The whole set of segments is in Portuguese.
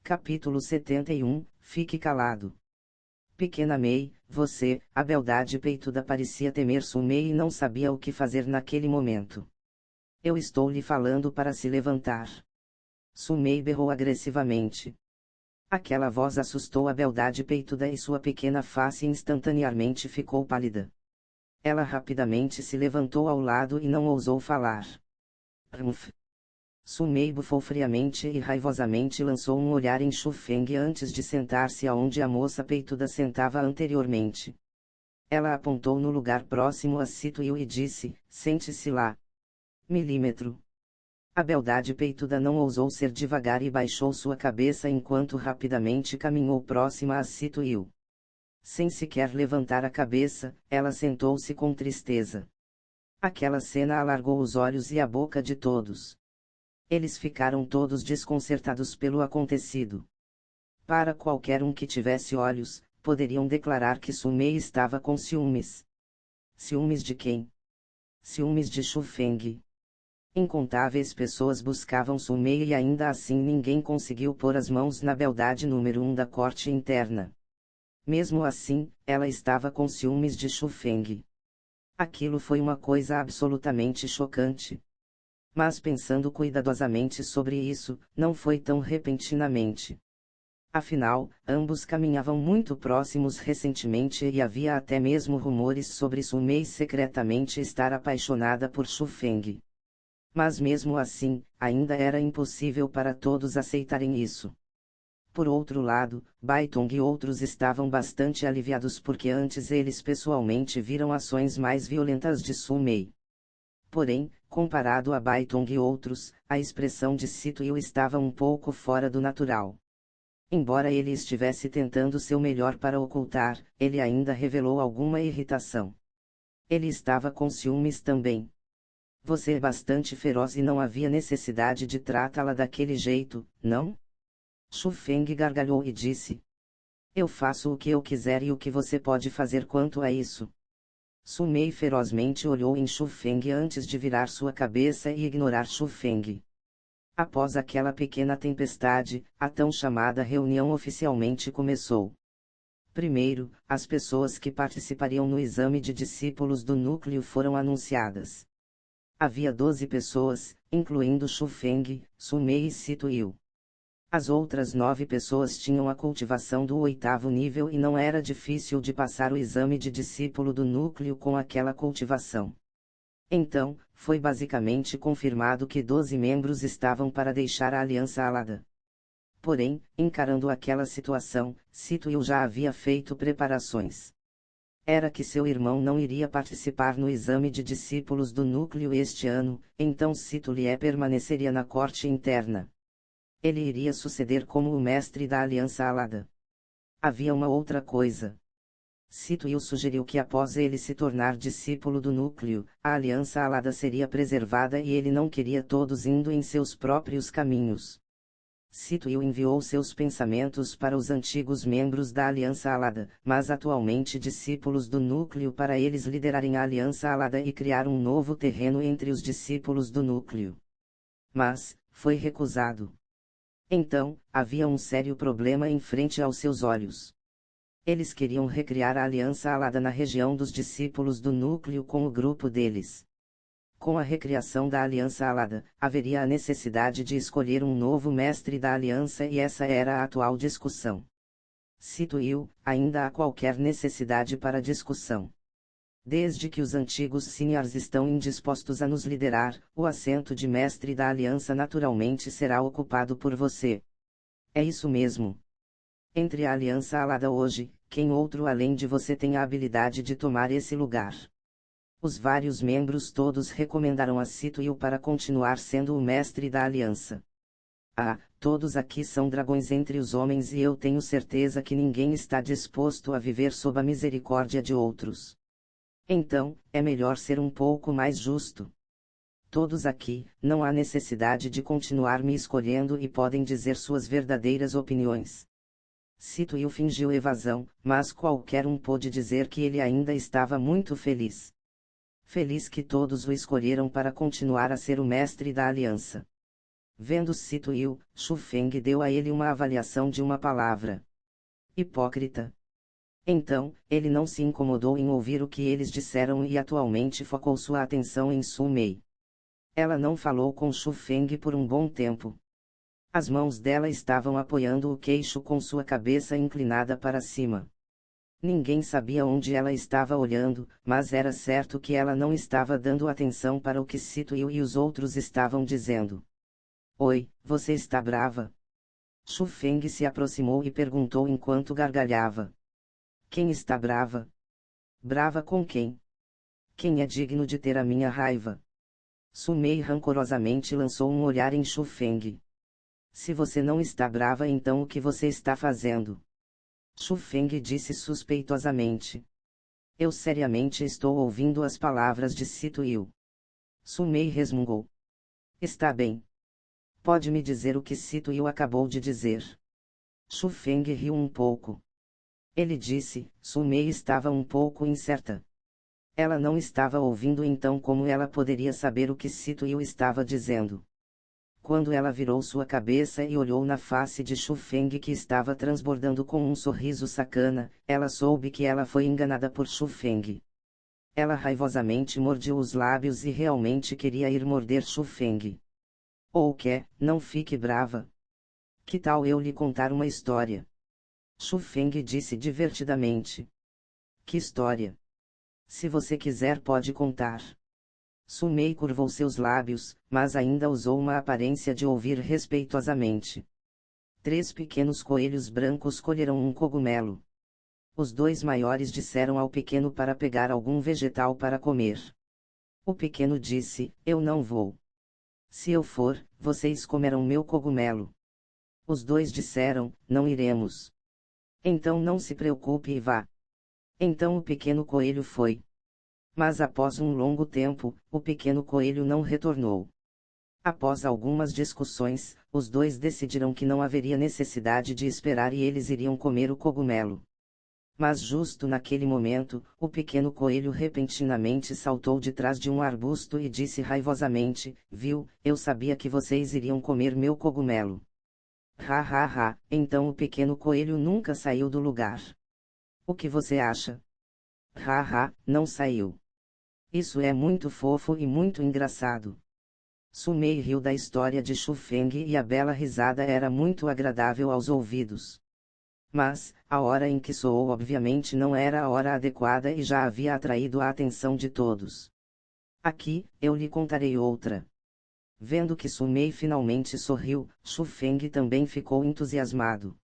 Capítulo 71, Fique calado. Pequena Mei, você, a beldade peituda parecia temer Sumei e não sabia o que fazer naquele momento. Eu estou lhe falando para se levantar. Sumei berrou agressivamente. Aquela voz assustou a beldade peituda e sua pequena face instantaneamente ficou pálida. Ela rapidamente se levantou ao lado e não ousou falar. Rumph. Sumei bufou friamente e raivosamente lançou um olhar em Xu Feng antes de sentar-se aonde a moça peituda sentava anteriormente. Ela apontou no lugar próximo a Situiu e disse, sente-se lá. Milímetro. A beldade peituda não ousou ser devagar e baixou sua cabeça enquanto rapidamente caminhou próxima a Situiu. Sem sequer levantar a cabeça, ela sentou-se com tristeza. Aquela cena alargou os olhos e a boca de todos. Eles ficaram todos desconcertados pelo acontecido. Para qualquer um que tivesse olhos, poderiam declarar que Sumei estava com ciúmes. Ciúmes de quem? Ciúmes de Xu Feng. Incontáveis pessoas buscavam Sumei e ainda assim ninguém conseguiu pôr as mãos na beldade número 1 da corte interna. Mesmo assim, ela estava com ciúmes de Xu Feng. Aquilo foi uma coisa absolutamente chocante. Mas pensando cuidadosamente sobre isso, não foi tão repentinamente. Afinal, ambos caminhavam muito próximos recentemente e havia até mesmo rumores sobre Sumei secretamente estar apaixonada por Xu Feng. Mas mesmo assim, ainda era impossível para todos aceitarem isso. Por outro lado, Baitong e outros estavam bastante aliviados porque antes eles pessoalmente viram ações mais violentas de Sumei. Porém, comparado a Baitong e outros, a expressão de Situiu estava um pouco fora do natural. Embora ele estivesse tentando seu melhor para ocultar, ele ainda revelou alguma irritação. Ele estava com ciúmes também. Você é bastante feroz e não havia necessidade de tratá-la daquele jeito, não? Xu Feng gargalhou e disse. Eu faço o que eu quiser e o que você pode fazer quanto a isso? Sumei ferozmente olhou em Xu Feng antes de virar sua cabeça e ignorar Xu Feng. Após aquela pequena tempestade, a tão chamada reunião oficialmente começou. Primeiro, as pessoas que participariam no exame de discípulos do núcleo foram anunciadas. Havia 12 pessoas, incluindo Xu Feng, Sumei e Situiu. As outras 9 pessoas tinham a cultivação do 8º nível e não era difícil de passar o exame de discípulo do núcleo com aquela cultivação. Então, foi basicamente confirmado que 12 membros estavam para deixar a Aliança Alada. Porém, encarando aquela situação, Situiu já havia feito preparações. Era que seu irmão não iria participar no exame de discípulos do núcleo este ano, então Situiu permaneceria na corte interna. Ele iria suceder como o mestre da Aliança Alada. Havia uma outra coisa. Situiu sugeriu que após ele se tornar discípulo do núcleo, a Aliança Alada seria preservada e ele não queria todos indo em seus próprios caminhos. Situiu enviou seus pensamentos para os antigos membros da Aliança Alada, mas atualmente discípulos do núcleo para eles liderarem a Aliança Alada e criar um novo terreno entre os discípulos do núcleo. Mas, foi recusado. Então, havia um sério problema em frente aos seus olhos. Eles queriam recriar a Aliança Alada na região dos discípulos do núcleo com o grupo deles. Com a recriação da Aliança Alada, haveria a necessidade de escolher um novo mestre da Aliança e essa era a atual discussão. Situiu, ainda há qualquer necessidade para discussão. Desde que os antigos seniors estão indispostos a nos liderar, o assento de mestre da Aliança naturalmente será ocupado por você. É isso mesmo. Entre a Aliança Alada hoje, quem outro além de você tem a habilidade de tomar esse lugar? Os vários membros todos recomendaram a Situiu para continuar sendo o mestre da Aliança. Ah, todos aqui são dragões entre os homens e eu tenho certeza que ninguém está disposto a viver sob a misericórdia de outros. Então, é melhor ser um pouco mais justo. Todos aqui, não há necessidade de continuar me escolhendo e podem dizer suas verdadeiras opiniões. Situiu fingiu evasão, mas qualquer um pôde dizer que ele ainda estava muito feliz. Feliz que todos o escolheram para continuar a ser o mestre da Aliança. Vendo Sito Yu, Shu Feng deu a ele uma avaliação de uma palavra. Hipócrita. Então, ele não se incomodou em ouvir o que eles disseram e atualmente focou sua atenção em Su Mei. Ela não falou com Shu Feng por um bom tempo. As mãos dela estavam apoiando o queixo com sua cabeça inclinada para cima. Ninguém sabia onde ela estava olhando, mas era certo que ela não estava dando atenção para o que Sito Yu e os outros estavam dizendo. Oi, você está brava? Shu Feng se aproximou e perguntou enquanto gargalhava. Quem está brava? Brava com quem? Quem é digno de ter a minha raiva? Su Mei rancorosamente lançou um olhar em Shu Feng. Se você não está brava, então o que você está fazendo? Shu Feng disse suspeitosamente. Eu seriamente estou ouvindo as palavras de Sito Yu. Su Mei resmungou. Está bem. Pode me dizer o que Sito Yu acabou de dizer? Shu Feng riu um pouco. Ele disse, Su Mei estava um pouco incerta. Ela não estava ouvindo, então como ela poderia saber o que Sito Yu estava dizendo? Quando ela virou sua cabeça e olhou na face de Shu Feng, que estava transbordando com um sorriso sacana, ela soube que ela foi enganada por Shu Feng. Ela raivosamente mordiu os lábios e realmente queria ir morder Shu Feng. Ou quer, não fique brava. Que tal eu lhe contar uma história? Shu Feng disse divertidamente. Que história? Se você quiser pode contar. Su Mei curvou seus lábios, mas ainda usou uma aparência de ouvir respeitosamente. 3 pequenos coelhos brancos colheram um cogumelo. Os 2 maiores disseram ao pequeno para pegar algum vegetal para comer. O pequeno disse, eu não vou. Se eu for, vocês comerão meu cogumelo. Os 2 disseram, não iremos. Então não se preocupe e vá. Então o pequeno coelho foi. Mas após um longo tempo, o pequeno coelho não retornou. Após algumas discussões, os 2 decidiram que não haveria necessidade de esperar e eles iriam comer o cogumelo. Mas justo naquele momento, o pequeno coelho repentinamente saltou de trás de um arbusto e disse raivosamente, viu, eu sabia que vocês iriam comer meu cogumelo. Ha ha ha, então o pequeno coelho nunca saiu do lugar. O que você acha? Ha ha, não saiu. Isso é muito fofo e muito engraçado. Su Mei riu da história de Shu Feng e a bela risada era muito agradável aos ouvidos. Mas, a hora em que soou obviamente não era a hora adequada e já havia atraído a atenção de todos. Aqui, eu lhe contarei outra. Vendo que Su Mei finalmente sorriu, Shu Feng também ficou entusiasmado.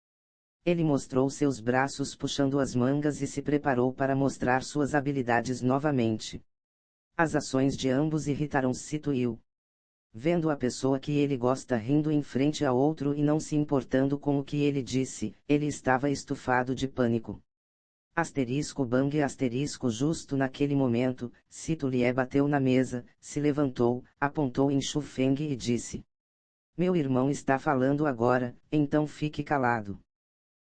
Ele mostrou seus braços puxando as mangas e se preparou para mostrar suas habilidades novamente. As ações de ambos irritaram Sito Yu. Vendo a pessoa que ele gosta rindo em frente a outro e não se importando com o que ele disse, ele estava estufado de pânico. Asterisco bang asterisco justo naquele momento, Sito Lie bateu na mesa, se levantou, apontou em Shu Feng e disse. Meu irmão está falando agora, então fique calado.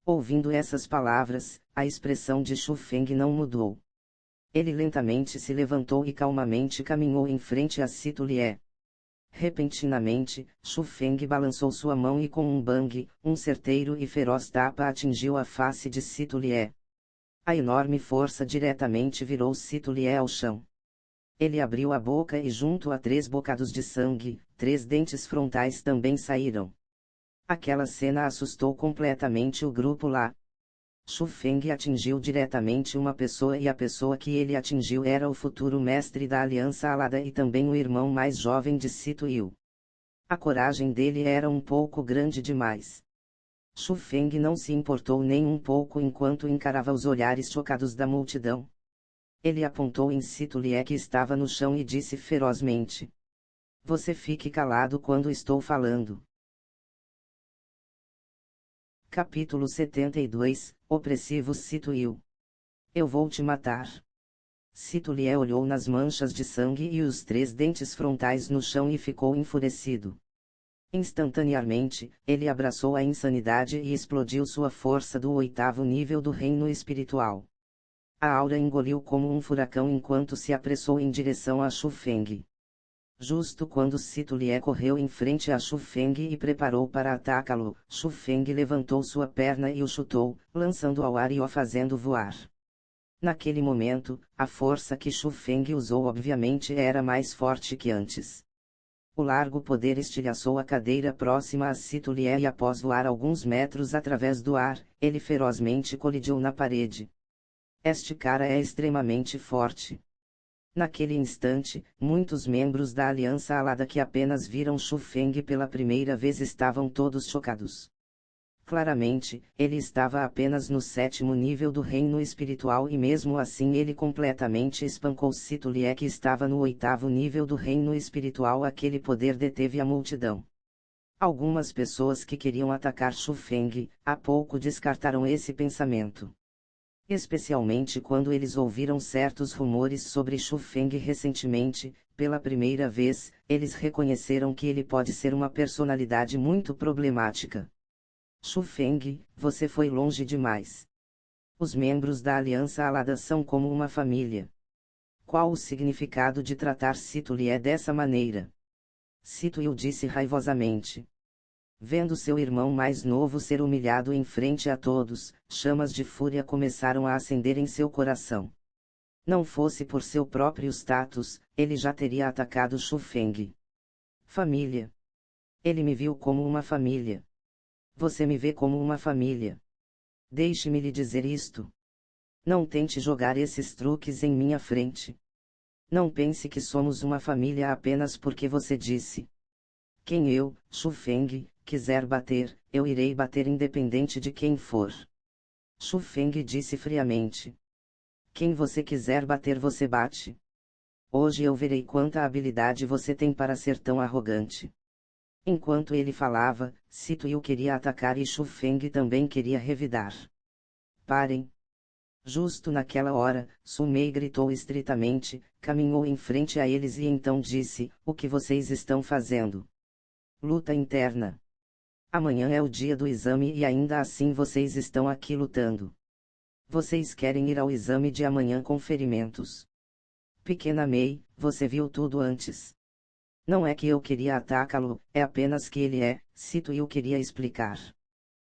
Ouvindo essas palavras, a expressão de Shu Feng não mudou. Ele lentamente se levantou e calmamente caminhou em frente a Sito Lie. Repentinamente, Shu Feng balançou sua mão e com um bang, um certeiro e feroz tapa atingiu a face de Sito Lie. A enorme força diretamente virou Sito Lie ao chão. Ele abriu a boca e junto a 3 bocados de sangue, 3 dentes frontais também saíram. Aquela cena assustou completamente o grupo lá. Shu Feng atingiu diretamente uma pessoa e a pessoa que ele atingiu era o futuro mestre da Aliança Alada e também o irmão mais jovem de Sito Yu. A coragem dele era um pouco grande demais. Shu Feng não se importou nem um pouco enquanto encarava os olhares chocados da multidão. Ele apontou em Sito Lie que estava no chão e disse ferozmente. Você fique calado quando estou falando. Capítulo 72, Opressivo Sito Yu. Eu vou te matar. Sito Lie olhou nas manchas de sangue e os 3 dentes frontais no chão e ficou enfurecido. Instantaneamente, ele abraçou a insanidade e explodiu sua força do 8º nível do reino espiritual. A aura engoliu como um furacão enquanto se apressou em direção a Shu Feng. Justo quando Sito Lié correu em frente a Shu Feng e preparou para atacá-lo, Shu Feng levantou sua perna e o chutou, lançando ao ar e o fazendo voar. Naquele momento, a força que Shu Feng usou obviamente era mais forte que antes. O largo poder estilhaçou a cadeira próxima a Sito Lié e após voar alguns metros através do ar, ele ferozmente colidiu na parede. Este cara é extremamente forte. Naquele instante, muitos membros da Aliança Alada que apenas viram Shu Feng pela primeira vez estavam todos chocados. Claramente, ele estava apenas no 7º nível do reino espiritual e mesmo assim ele completamente espancou Sito Lié que estava no 8º nível do reino espiritual. Aquele poder deteve a multidão. Algumas pessoas que queriam atacar Shu Feng, há pouco descartaram esse pensamento. Especialmente quando eles ouviram certos rumores sobre Shu Feng recentemente, pela primeira vez, eles reconheceram que ele pode ser uma personalidade muito problemática. Shu Feng, você foi longe demais. Os membros da Aliança Alada são como uma família. Qual o significado de tratar Sito Lié dessa maneira? Sito Liu disse raivosamente. Vendo seu irmão mais novo ser humilhado em frente a todos, chamas de fúria começaram a acender em seu coração. Não fosse por seu próprio status, ele já teria atacado Shu Feng. Família. Ele me viu como uma família. Você me vê como uma família. Deixe-me lhe dizer isto. Não tente jogar esses truques em minha frente. Não pense que somos uma família apenas porque você disse. Quem eu, Shu Feng, quiser bater, eu irei bater independente de quem for. Shu Feng disse friamente. Quem você quiser bater você bate. Hoje eu verei quanta habilidade você tem para ser tão arrogante. Enquanto ele falava, Sito Liu queria atacar e Shu Feng também queria revidar. Parem! Justo naquela hora, Su Mei gritou estritamente, caminhou em frente a eles e então disse, o que vocês estão fazendo? Luta interna. Amanhã é o dia do exame e ainda assim vocês estão aqui lutando. Vocês querem ir ao exame de amanhã com ferimentos. Pequena Mei, você viu tudo antes. Não é que eu queria atacá-lo, é apenas que ele é, Sito Liu queria explicar.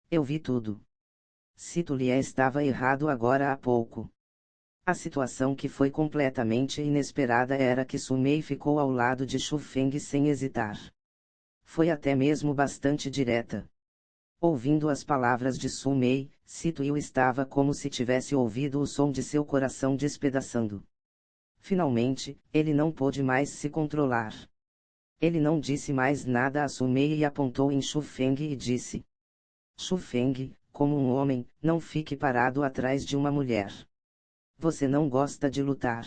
Eu vi tudo. Sito Liu estava errado agora há pouco. A situação que foi completamente inesperada era que Su Mei ficou ao lado de Shu Feng sem hesitar. Foi até mesmo bastante direta. Ouvindo as palavras de Su Mei, Sito Liu estava como se tivesse ouvido o som de seu coração despedaçando. Finalmente, ele não pôde mais se controlar. Ele não disse mais nada a Su Mei e apontou em Shu Feng e disse. Shu Feng, como um homem, não fique parado atrás de uma mulher. Você não gosta de lutar.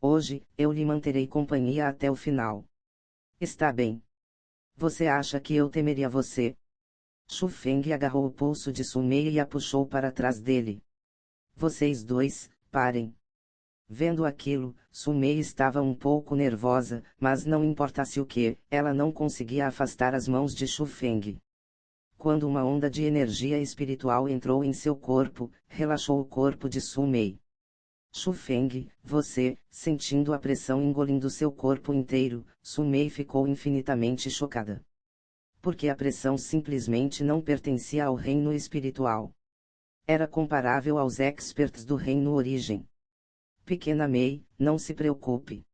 Hoje, eu lhe manterei companhia até o final. Está bem. Você acha que eu temeria você? Shu Feng agarrou o pulso de Su Mei e a puxou para trás dele. Vocês dois, parem. Vendo aquilo, Su Mei estava um pouco nervosa, mas não importasse o que, ela não conseguia afastar as mãos de Shu Feng. Quando uma onda de energia espiritual entrou em seu corpo, relaxou o corpo de Su Mei. Shu Feng, você, sentindo a pressão engolindo seu corpo inteiro, Su Mei ficou infinitamente chocada. Porque a pressão simplesmente não pertencia ao reino espiritual. Era comparável aos experts do reino origem. Pequena Mei, não se preocupe.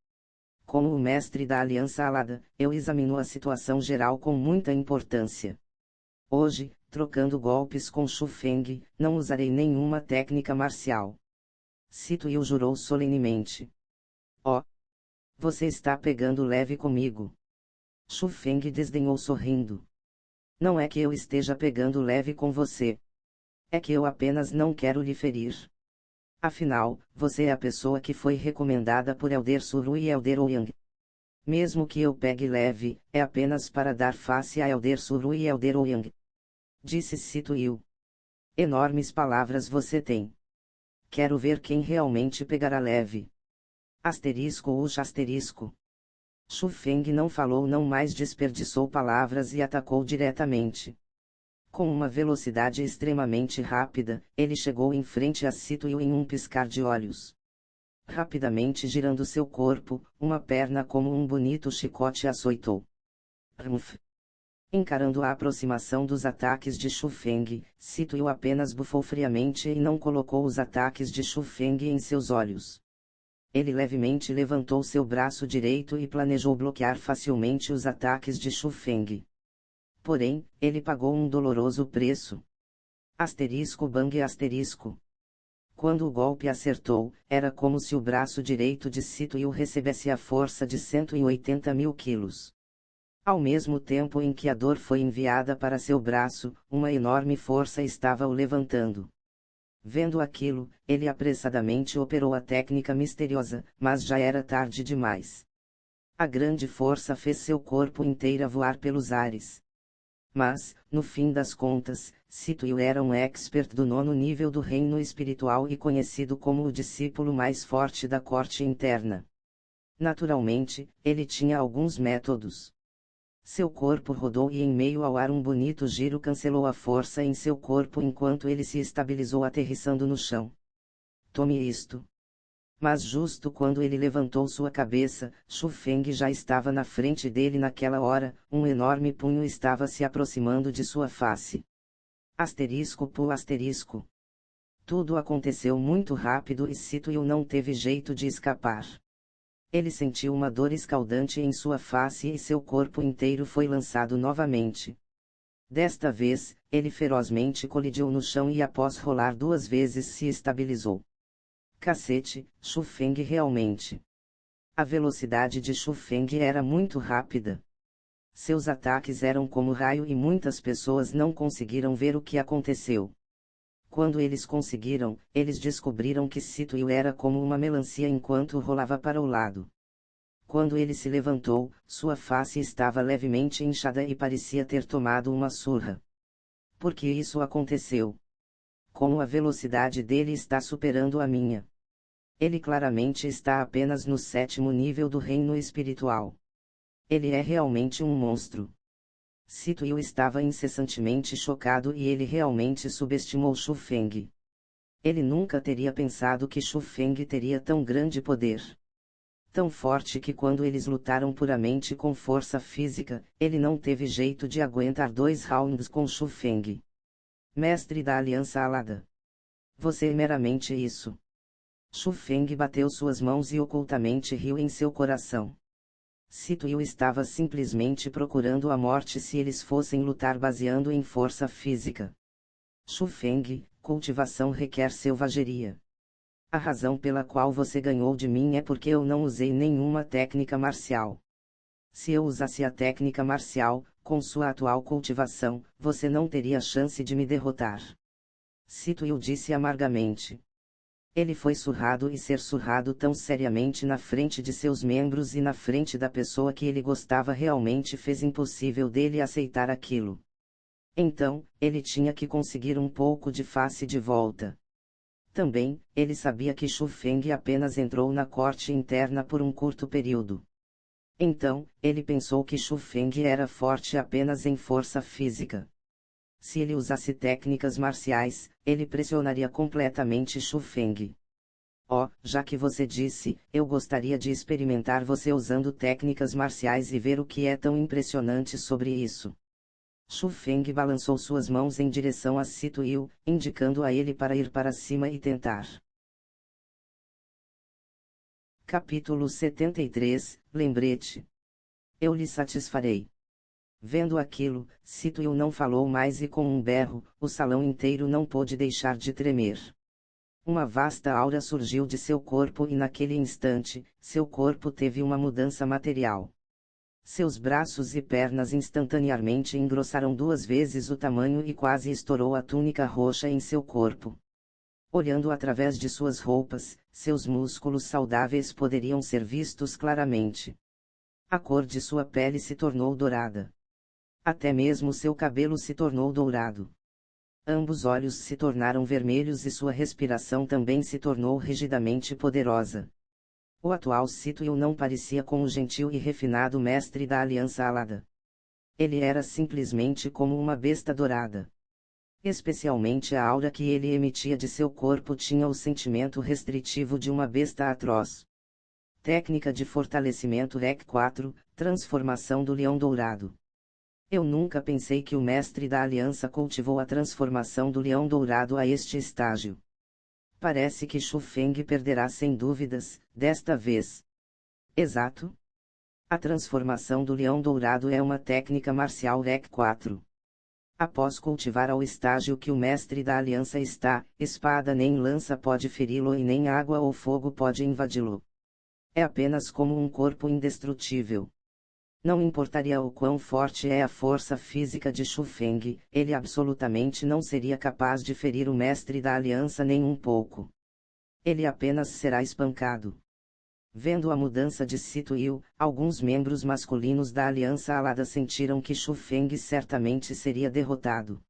Como o mestre da Aliança Alada, eu examino a situação geral com muita importância. Hoje, trocando golpes com Shu Feng, não usarei nenhuma técnica marcial. Sito Liu jurou solenemente. Oh! Você está pegando leve comigo. Shu Feng desdenhou sorrindo. Não é que eu esteja pegando leve com você. É que eu apenas não quero lhe ferir. Afinal, você é a pessoa que foi recomendada por Elder Suru e Elder Ouyang. Mesmo que eu pegue leve, é apenas para dar face a Elder Suru e Elder Ouyang. Disse Sito Liu. Enormes palavras você tem. Quero ver quem realmente pegará leve. Asterisco Ush asterisco. Shu Feng não falou não mais desperdiçou palavras e atacou diretamente. Com uma velocidade extremamente rápida, ele chegou em frente a Sito Liu em um piscar de olhos. Rapidamente girando seu corpo, uma perna como um bonito chicote açoitou. Rumph. Encarando a aproximação dos ataques de Shu Feng, Sito apenas bufou friamente e não colocou os ataques de Shu Feng em seus olhos. Ele levemente levantou seu braço direito e planejou bloquear facilmente os ataques de Shu Feng. Porém, ele pagou um doloroso preço. Asterisco bang asterisco. Quando o golpe acertou, era como se o braço direito de Sito recebesse a força de 180 mil quilos. Ao mesmo tempo em que a dor foi enviada para seu braço, uma enorme força estava o levantando. Vendo aquilo, ele apressadamente operou a técnica misteriosa, mas já era tarde demais. A grande força fez seu corpo inteiro voar pelos ares. Mas, no fim das contas, Sito era um expert do 9º nível do reino espiritual e conhecido como o discípulo mais forte da corte interna. Naturalmente, ele tinha alguns métodos. Seu corpo rodou e em meio ao ar um bonito giro cancelou a força em seu corpo enquanto ele se estabilizou aterrissando no chão. Tome isto. Mas justo quando ele levantou sua cabeça, Shu Feng já estava na frente dele naquela hora, um enorme punho estava se aproximando de sua face. Asterisco por asterisco. Tudo aconteceu muito rápido e Sito não teve jeito de escapar. Ele sentiu uma dor escaldante em sua face e seu corpo inteiro foi lançado novamente. Desta vez, ele ferozmente colidiu no chão e após rolar 2 vezes se estabilizou. Cacete, Shu Feng realmente. A velocidade de Shu Feng era muito rápida. Seus ataques eram como raio e muitas pessoas não conseguiram ver o que aconteceu. Quando eles conseguiram, eles descobriram que Sito era como uma melancia enquanto rolava para o lado. Quando ele se levantou, sua face estava levemente inchada e parecia ter tomado uma surra. Por que isso aconteceu? Como a velocidade dele está superando a minha. Ele claramente está apenas no 7º nível do reino espiritual. Ele é realmente um monstro. Sito estava incessantemente chocado e ele realmente subestimou Shu Feng. Ele nunca teria pensado que Shu Feng teria tão grande poder. Tão forte que quando eles lutaram puramente com força física, ele não teve jeito de aguentar 2 rounds com Shu Feng. Mestre da Aliança Alada. Você é meramente isso. Shu Feng bateu suas mãos e ocultamente riu em seu coração. Sito estava simplesmente procurando a morte se eles fossem lutar baseando em força física. Shu Feng, cultivação requer selvageria. A razão pela qual você ganhou de mim é porque eu não usei nenhuma técnica marcial. Se eu usasse a técnica marcial, com sua atual cultivação, você não teria chance de me derrotar. Sito disse amargamente. Ele foi surrado e ser surrado tão seriamente na frente de seus membros e na frente da pessoa que ele gostava realmente fez impossível dele aceitar aquilo. Então, ele tinha que conseguir um pouco de face de volta. Também, ele sabia que Shu Feng apenas entrou na corte interna por um curto período. Então, ele pensou que Shu Feng era forte apenas em força física. Se ele usasse técnicas marciais, ele pressionaria completamente Shu Feng. Oh, já que você disse, eu gostaria de experimentar você usando técnicas marciais e ver o que é tão impressionante sobre isso. Shu Feng balançou suas mãos em direção a Sito indicando a ele para ir para cima e tentar. Capítulo 73, Lembrete. Eu lhe satisfarei. Vendo aquilo, Sito não falou mais e com um berro, o salão inteiro não pôde deixar de tremer. Uma vasta aura surgiu de seu corpo e naquele instante, seu corpo teve uma mudança material. Seus braços e pernas instantaneamente engrossaram 2 vezes o tamanho e quase estourou a túnica roxa em seu corpo. Olhando através de suas roupas, seus músculos saudáveis poderiam ser vistos claramente. A cor de sua pele se tornou dourada. Até mesmo seu cabelo se tornou dourado. Ambos olhos se tornaram vermelhos e sua respiração também se tornou rigidamente poderosa. O atual Sito não parecia com o gentil e refinado mestre da Aliança Alada. Ele era simplesmente como uma besta dourada. Especialmente a aura que ele emitia de seu corpo tinha o sentimento restritivo de uma besta atroz. Técnica de fortalecimento REC 4, transformação do leão dourado. Eu nunca pensei que o mestre da aliança cultivou a transformação do leão dourado a este estágio. Parece que Shu Feng perderá sem dúvidas, desta vez. Exato. A transformação do leão dourado é uma técnica marcial REC 4. Após cultivar ao estágio que o mestre da aliança está, espada nem lança pode feri-lo e nem água ou fogo pode invadi-lo. É apenas como um corpo indestrutível. Não importaria o quão forte é a força física de Shu Feng, ele absolutamente não seria capaz de ferir o mestre da aliança nem um pouco. Ele apenas será espancado. Vendo a mudança de Sito-Yu, alguns membros masculinos da Aliança Alada sentiram que Shu Feng certamente seria derrotado.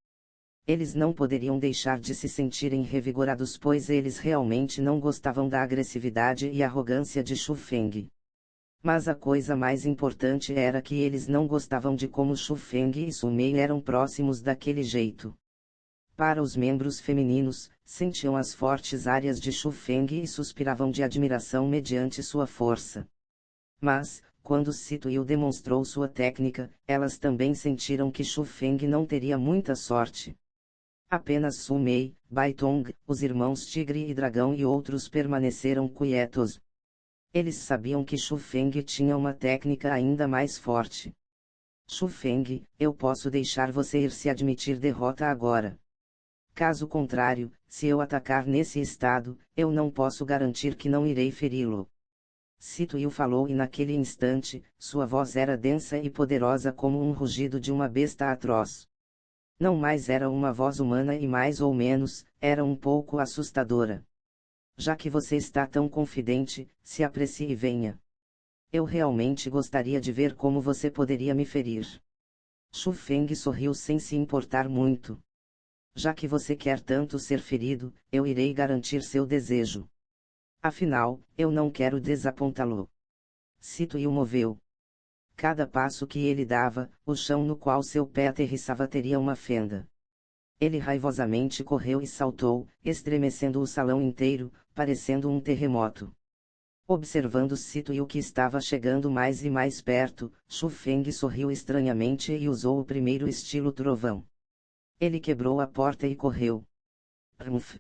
Eles não poderiam deixar de se sentirem revigorados pois eles realmente não gostavam da agressividade e arrogância de Shu Feng. Mas a coisa mais importante era que eles não gostavam de como Shu Feng e Su Mei eram próximos daquele jeito. Para os membros femininos, sentiam as fortes áreas de Shu Feng e suspiravam de admiração mediante sua força. Mas, quando Sito-Yu demonstrou sua técnica, elas também sentiram que Shu Feng não teria muita sorte. Apenas Su Mei, Baitong, os irmãos Tigre e Dragão e outros permaneceram quietos. Eles sabiam que Shu Feng tinha uma técnica ainda mais forte. Shu Feng, eu posso deixar você ir se admitir derrota agora. Caso contrário, se eu atacar nesse estado, eu não posso garantir que não irei feri-lo. Sito-Yu falou e naquele instante, sua voz era densa e poderosa como um rugido de uma besta atroz. Não mais era uma voz humana e mais ou menos, era um pouco assustadora. Já que você está tão confidente, se aprecie e venha. Eu realmente gostaria de ver como você poderia me ferir. Shu Feng sorriu sem se importar muito. Já que você quer tanto ser ferido, eu irei garantir seu desejo. Afinal, eu não quero desapontá-lo. Sito-Yu moveu. Cada passo que ele dava, o chão no qual seu pé aterrissava teria uma fenda. Ele raivosamente correu e saltou, estremecendo o salão inteiro, parecendo um terremoto. Observando Sito-Yu que estava chegando mais e mais perto, Shu Feng sorriu estranhamente e usou o primeiro estilo trovão. Ele quebrou a porta e correu. Rumph.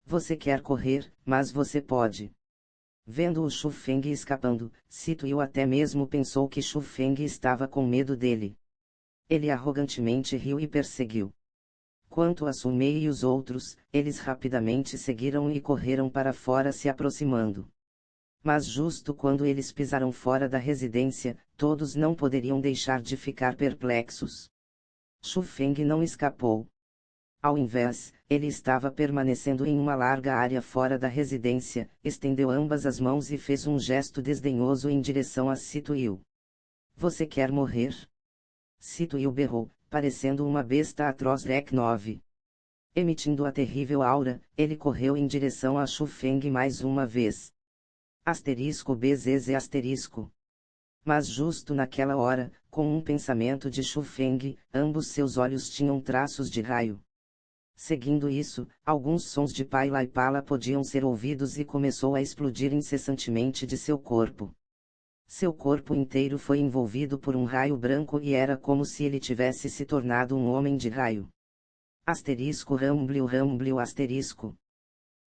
Você quer correr, mas você pode. Vendo o Shu Feng escapando, Sito-Yu até mesmo pensou que Shu Feng estava com medo dele. Ele arrogantemente riu e perseguiu. Quanto a Su Mei e os outros, eles rapidamente seguiram e correram para fora se aproximando. Mas justo quando eles pisaram fora da residência, todos não poderiam deixar de ficar perplexos. Shu Feng não escapou. Ao invés, ele estava permanecendo em uma larga área fora da residência, estendeu ambas as mãos e fez um gesto desdenhoso em direção a Sito-Yu. Você quer morrer? Sito-Yu berrou, parecendo uma besta atroz REC 9. Emitindo a terrível aura, ele correu em direção a Shu Feng mais uma vez. Asterisco BZZ asterisco. Mas justo naquela hora, com um pensamento de Shu Feng, ambos seus olhos tinham traços de raio. Seguindo isso, alguns sons de paila e pala podiam ser ouvidos e começou a explodir incessantemente de seu corpo. Seu corpo inteiro foi envolvido por um raio branco e era como se ele tivesse se tornado um homem de raio. Asterisco ramblio asterisco.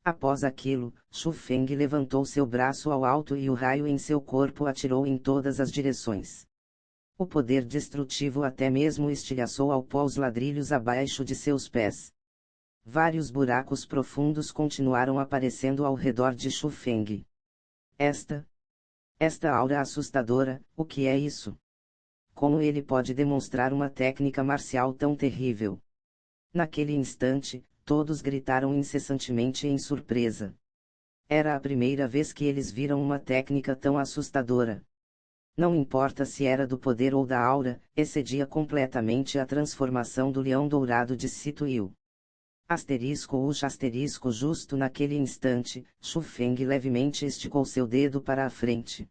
Após aquilo, Shu Feng levantou seu braço ao alto e o raio em seu corpo atirou em todas as direções. O poder destrutivo até mesmo estilhaçou ao pó os ladrilhos abaixo de seus pés. Vários buracos profundos continuaram aparecendo ao redor de Shu Feng. Esta aura assustadora, o que é isso? Como ele pode demonstrar uma técnica marcial tão terrível? Naquele instante, todos gritaram incessantemente em surpresa. Era a primeira vez que eles viram uma técnica tão assustadora. Não importa se era do poder ou da aura, excedia completamente a transformação do leão dourado de Sito-Yu. Asterisco justo naquele instante, Shu Feng levemente esticou seu dedo para a frente.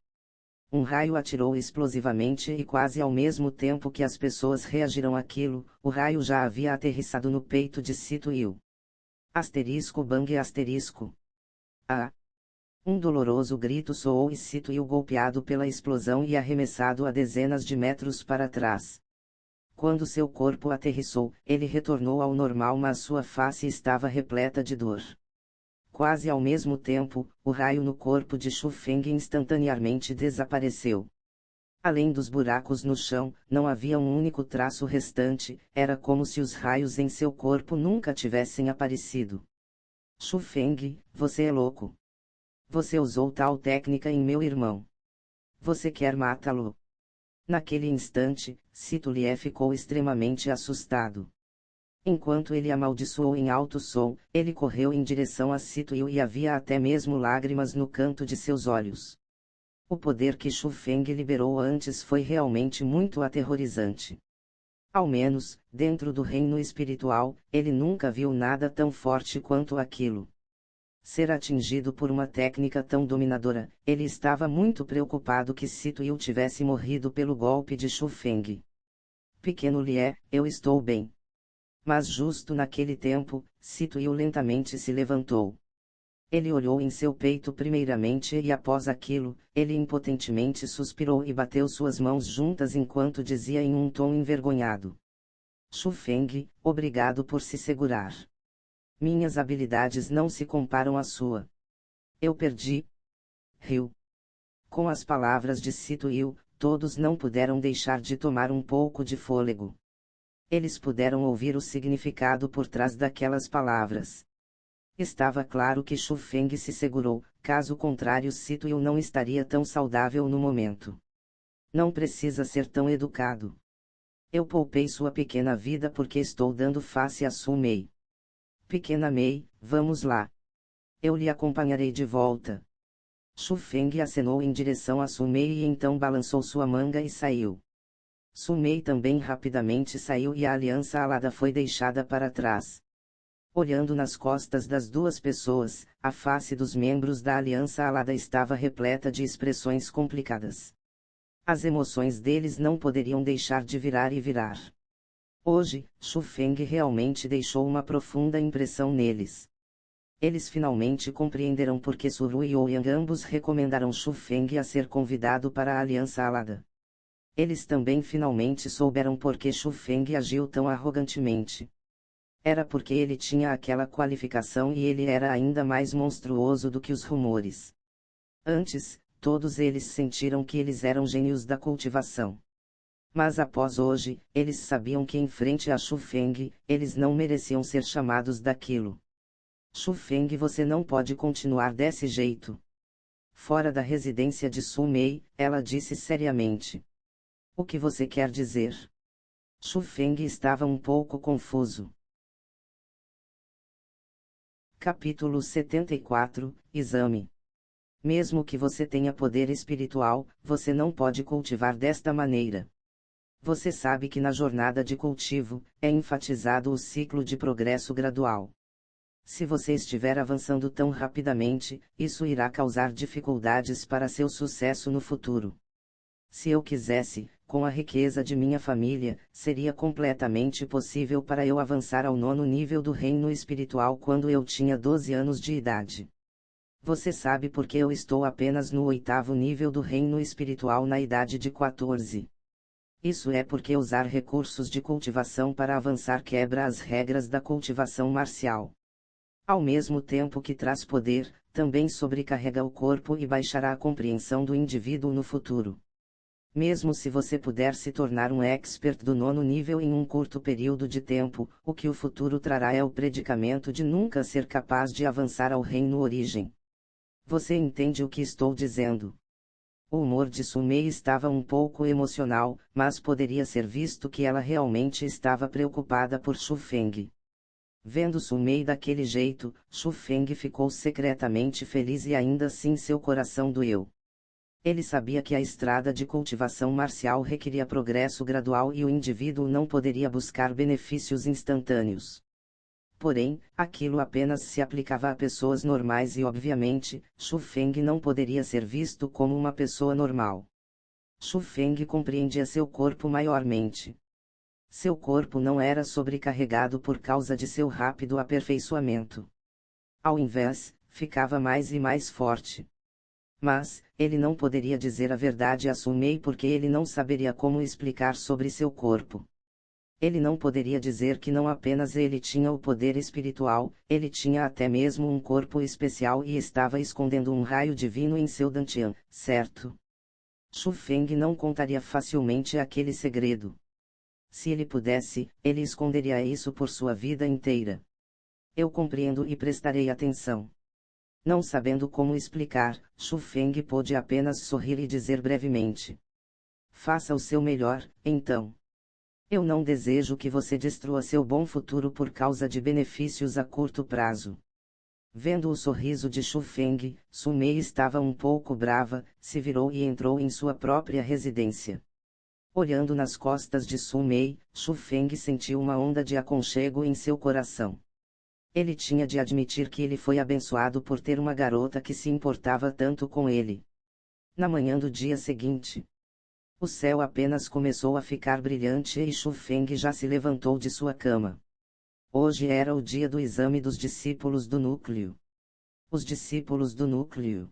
Um raio atirou explosivamente e quase ao mesmo tempo que as pessoas reagiram àquilo, o raio já havia aterrissado no peito de Sito-il. Asterisco bang asterisco. Ah! Um doloroso grito soou e Sito-il golpeado pela explosão e arremessado a dezenas de metros para trás. Quando seu corpo aterrissou, ele retornou ao normal, mas sua face estava repleta de dor. Quase ao mesmo tempo, o raio no corpo de Xu Feng instantaneamente desapareceu. Além dos buracos no chão, não havia um único traço restante, era como se os raios em seu corpo nunca tivessem aparecido. Xu Feng, você é louco. Você usou tal técnica em meu irmão. Você quer matá-lo? Naquele instante, Sito Lie ficou extremamente assustado. Enquanto ele amaldiçoou em alto som, ele correu em direção a Sito-il e havia até mesmo lágrimas no canto de seus olhos. O poder que Xu Feng liberou antes foi realmente muito aterrorizante. Ao menos, dentro do reino espiritual, ele nunca viu nada tão forte quanto aquilo. Ser atingido por uma técnica tão dominadora, ele estava muito preocupado que Sito-il tivesse morrido pelo golpe de Xu Feng. Pequeno Lie, eu estou bem. Mas justo naquele tempo, Sito-il lentamente se levantou. Ele olhou em seu peito primeiramente e após aquilo, ele impotentemente suspirou e bateu suas mãos juntas enquanto dizia em um tom envergonhado: Xu Feng, obrigado por se segurar. Minhas habilidades não se comparam à sua. Eu perdi. Riu. Com as palavras de Sito-il, todos não puderam deixar de tomar um pouco de fôlego. Eles puderam ouvir o significado por trás daquelas palavras. Estava claro que Xu Feng se segurou, caso contrário Sito-il não estaria tão saudável no momento. Não precisa ser tão educado. Eu poupei sua pequena vida porque estou dando face a Su Mei. Pequena Mei, vamos lá. Eu lhe acompanharei de volta. Xu Feng acenou em direção a Su Mei e então balançou sua manga e saiu. Su Mei também rapidamente saiu e a aliança alada foi deixada para trás. Olhando nas costas das duas pessoas, a face dos membros da aliança alada estava repleta de expressões complicadas. As emoções deles não poderiam deixar de virar e virar. Hoje, Xu Feng realmente deixou uma profunda impressão neles. Eles finalmente compreenderam por que Suru e Ouyang ambos recomendaram Xu Feng a ser convidado para a aliança alada. Eles também finalmente souberam por que Xu Feng agiu tão arrogantemente. Era porque ele tinha aquela qualificação e ele era ainda mais monstruoso do que os rumores. Antes, todos eles sentiram que eles eram gênios da cultivação. Mas após hoje, eles sabiam que em frente a Xu Feng, eles não mereciam ser chamados daquilo. Xu Feng, você não pode continuar desse jeito. Fora da residência de Su Mei, ela disse seriamente. O que você quer dizer? Xu Feng estava um pouco confuso. Capítulo 74, Exame. Mesmo que você tenha poder espiritual, você não pode cultivar desta maneira. Você sabe que na jornada de cultivo, é enfatizado o ciclo de progresso gradual. Se você estiver avançando tão rapidamente, isso irá causar dificuldades para seu sucesso no futuro. Se eu quisesse, com a riqueza de minha família, seria completamente possível para eu avançar ao 9º nível do reino espiritual quando eu tinha 12 anos de idade. Você sabe por que eu estou apenas no 8º nível do reino espiritual na idade de 14. Isso é porque usar recursos de cultivação para avançar quebra as regras da cultivação marcial. Ao mesmo tempo que traz poder, também sobrecarrega o corpo e baixará a compreensão do indivíduo no futuro. Mesmo se você puder se tornar um expert do 9º nível em um curto período de tempo, o que o futuro trará é o predicamento de nunca ser capaz de avançar ao reino origem. Você entende o que estou dizendo? O humor de Su Mei estava um pouco emocional, mas poderia ser visto que ela realmente estava preocupada por Xu Feng. Vendo Su Mei daquele jeito, Xu Feng ficou secretamente feliz e ainda assim seu coração doeu. Ele sabia que a estrada de cultivação marcial requeria progresso gradual e o indivíduo não poderia buscar benefícios instantâneos. Porém, aquilo apenas se aplicava a pessoas normais e obviamente, Xu Feng não poderia ser visto como uma pessoa normal. Shu Feng compreendia seu corpo maiormente. Seu corpo não era sobrecarregado por causa de seu rápido aperfeiçoamento. Ao invés, ficava mais e mais forte. Mas, ele não poderia dizer a verdade a Su Mei porque ele não saberia como explicar sobre seu corpo. Ele não poderia dizer que não apenas ele tinha o poder espiritual, ele tinha até mesmo um corpo especial e estava escondendo um raio divino em seu dantian, certo? Shu Feng não contaria facilmente aquele segredo. Se ele pudesse, ele esconderia isso por sua vida inteira. Eu compreendo e prestarei atenção. Não sabendo como explicar, Shu Feng pôde apenas sorrir e dizer brevemente: faça o seu melhor, então. Eu não desejo que você destrua seu bom futuro por causa de benefícios a curto prazo. Vendo o sorriso de Shu Feng, Su Mei estava um pouco brava, se virou e entrou em sua própria residência. Olhando nas costas de Su Mei, Shu Feng sentiu uma onda de aconchego em seu coração. Ele tinha de admitir que ele foi abençoado por ter uma garota que se importava tanto com ele. Na manhã do dia seguinte, o céu apenas começou a ficar brilhante e Shu Feng já se levantou de sua cama. Hoje era o dia do exame dos discípulos do núcleo. Os discípulos do núcleo.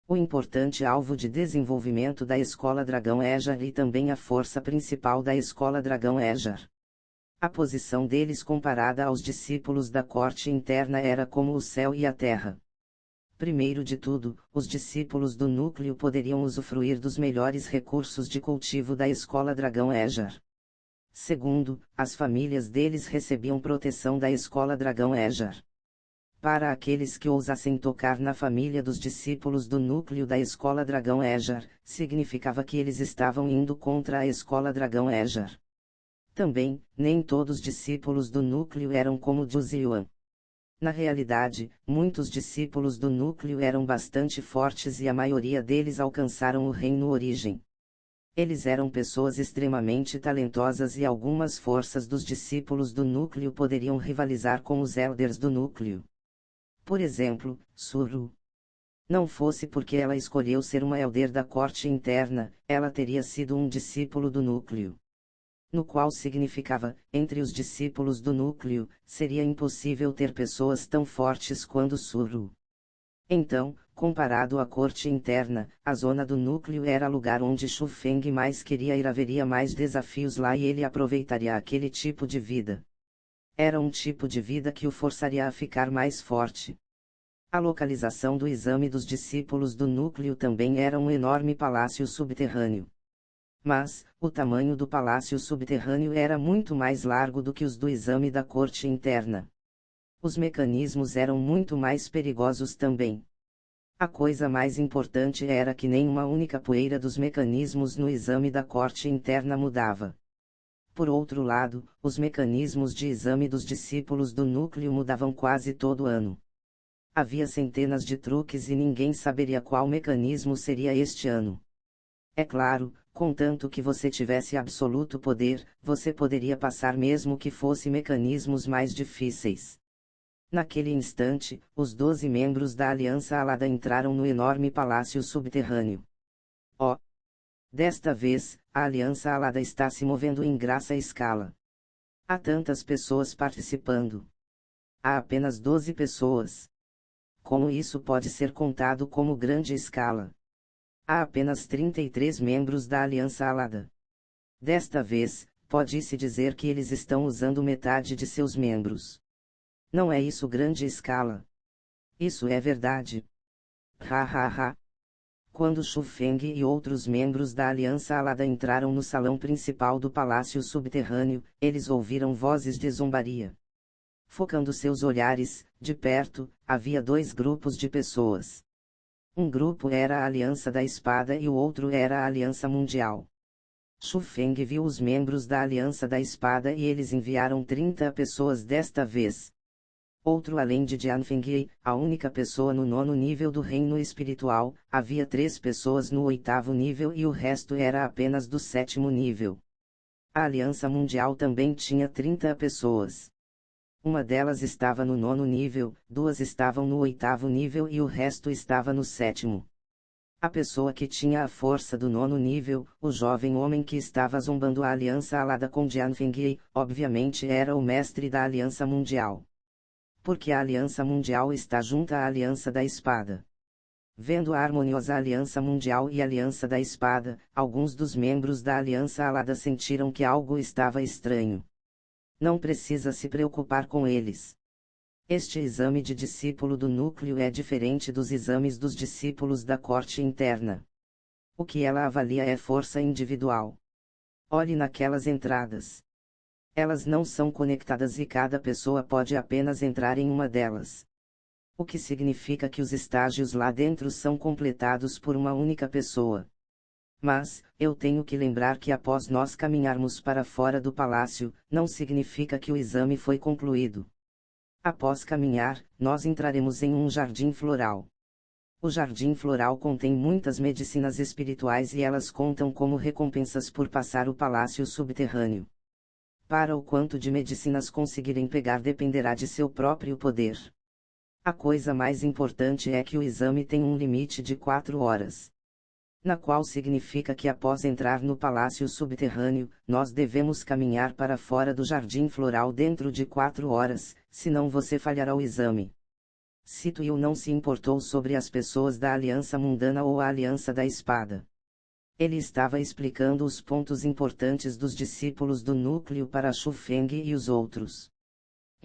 O importante alvo de desenvolvimento da Escola Dragão Ejar e também a força principal da Escola Dragão Ejar. A posição deles comparada aos discípulos da corte interna era como o céu e a terra. Primeiro de tudo, os discípulos do núcleo poderiam usufruir dos melhores recursos de cultivo da Escola Dragão Ejar. Segundo, as famílias deles recebiam proteção da Escola Dragão Ejar. Para aqueles que ousassem tocar na família dos discípulos do núcleo da Escola Dragão Ejar, significava que eles estavam indo contra a Escola Dragão Ejar. Também, nem todos os discípulos do núcleo eram como Zhu Ziyuan. Na realidade, muitos discípulos do núcleo eram bastante fortes e a maioria deles alcançaram o reino origem. Eles eram pessoas extremamente talentosas e algumas forças dos discípulos do núcleo poderiam rivalizar com os elders do núcleo. Por exemplo, Suru. Não fosse porque ela escolheu ser uma elder da corte interna, ela teria sido um discípulo do núcleo. No qual significava, entre os discípulos do núcleo, seria impossível ter pessoas tão fortes quanto Suru. Então, comparado à corte interna, a zona do núcleo era lugar onde Shu Feng mais queria ir, haveria mais desafios lá e ele aproveitaria aquele tipo de vida. Era um tipo de vida que o forçaria a ficar mais forte. A localização do exame dos discípulos do núcleo também era um enorme palácio subterrâneo. Mas, o tamanho do palácio subterrâneo era muito mais largo do que os do exame da corte interna. Os mecanismos eram muito mais perigosos também. A coisa mais importante era que nem uma única poeira dos mecanismos no exame da corte interna mudava. Por outro lado, os mecanismos de exame dos discípulos do núcleo mudavam quase todo ano. Havia centenas de truques e ninguém saberia qual mecanismo seria este ano. É claro, contanto que você tivesse absoluto poder, você poderia passar mesmo que fosse mecanismos mais difíceis. Naquele instante, os 12 membros da Aliança Alada entraram no enorme palácio subterrâneo. Oh! Desta vez, a Aliança Alada está se movendo em graça escala. Há tantas pessoas participando. Há apenas 12 pessoas. Como isso pode ser contado como grande escala? Há apenas 33 membros da Aliança Alada. Desta vez, pode-se dizer que eles estão usando metade de seus membros. Não é isso grande escala? Isso é verdade. Ha ha ha. Quando Shu Feng e outros membros da Aliança Alada entraram no salão principal do palácio subterrâneo, eles ouviram vozes de zombaria. Focando seus olhares, de perto, havia dois grupos de pessoas. Um grupo era a Aliança da Espada e o outro era a Aliança Mundial. Shu Feng viu os membros da Aliança da Espada e eles enviaram 30 pessoas desta vez. Outro além de Jian Fengyi, a única pessoa no 9º nível do reino espiritual, havia 3 pessoas no 8º nível e o resto era apenas do 7º nível. A Aliança Mundial também tinha 30 pessoas. Uma delas estava no 9º nível, 2 estavam no 8º nível e o resto estava no 7º. A pessoa que tinha a força do 9º nível, o jovem homem que estava zombando a aliança alada com Jian Fengyi, obviamente era o mestre da aliança mundial. Porque a aliança mundial está junto à aliança da espada. Vendo a harmoniosa aliança mundial e aliança da espada, alguns dos membros da aliança alada sentiram que algo estava estranho. Não precisa se preocupar com eles. Este exame de discípulo do núcleo é diferente dos exames dos discípulos da corte interna. O que ela avalia é força individual. Olhe naquelas entradas. Elas não são conectadas e cada pessoa pode apenas entrar em uma delas. O que significa que os estágios lá dentro são completados por uma única pessoa. Mas, eu tenho que lembrar que após nós caminharmos para fora do palácio, não significa que o exame foi concluído. Após caminhar, nós entraremos em um jardim floral. O jardim floral contém muitas medicinas espirituais e elas contam como recompensas por passar o palácio subterrâneo. Para o quanto de medicinas conseguirem pegar dependerá de seu próprio poder. A coisa mais importante é que o exame tem um limite de 4 horas. Na qual significa que após entrar no palácio subterrâneo, nós devemos caminhar para fora do jardim floral dentro de 4 horas, senão você falhará o exame. Situil não se importou sobre as pessoas da aliança mundana ou a aliança da espada. Ele estava explicando os pontos importantes dos discípulos do núcleo para Shu Feng e os outros.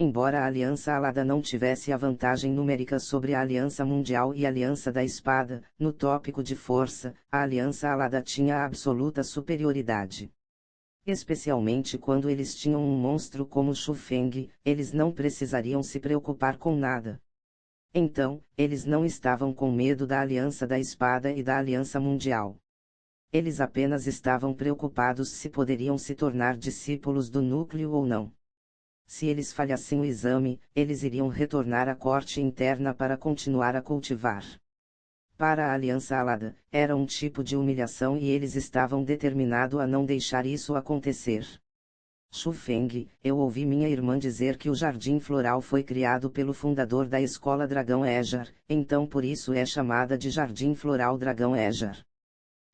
Embora a Aliança Alada não tivesse a vantagem numérica sobre a Aliança Mundial e a Aliança da Espada, no tópico de força, a Aliança Alada tinha a absoluta superioridade. Especialmente quando eles tinham um monstro como Shu Feng, eles não precisariam se preocupar com nada. Então, eles não estavam com medo da Aliança da Espada e da Aliança Mundial. Eles apenas estavam preocupados se poderiam se tornar discípulos do núcleo ou não. Se eles falhassem o exame, eles iriam retornar à corte interna para continuar a cultivar. Para a Aliança Alada, era um tipo de humilhação e eles estavam determinados a não deixar isso acontecer. Shu Feng, eu ouvi minha irmã dizer que o Jardim Floral foi criado pelo fundador da Escola Dragão Ejar, então por isso é chamada de Jardim Floral Dragão Ejar.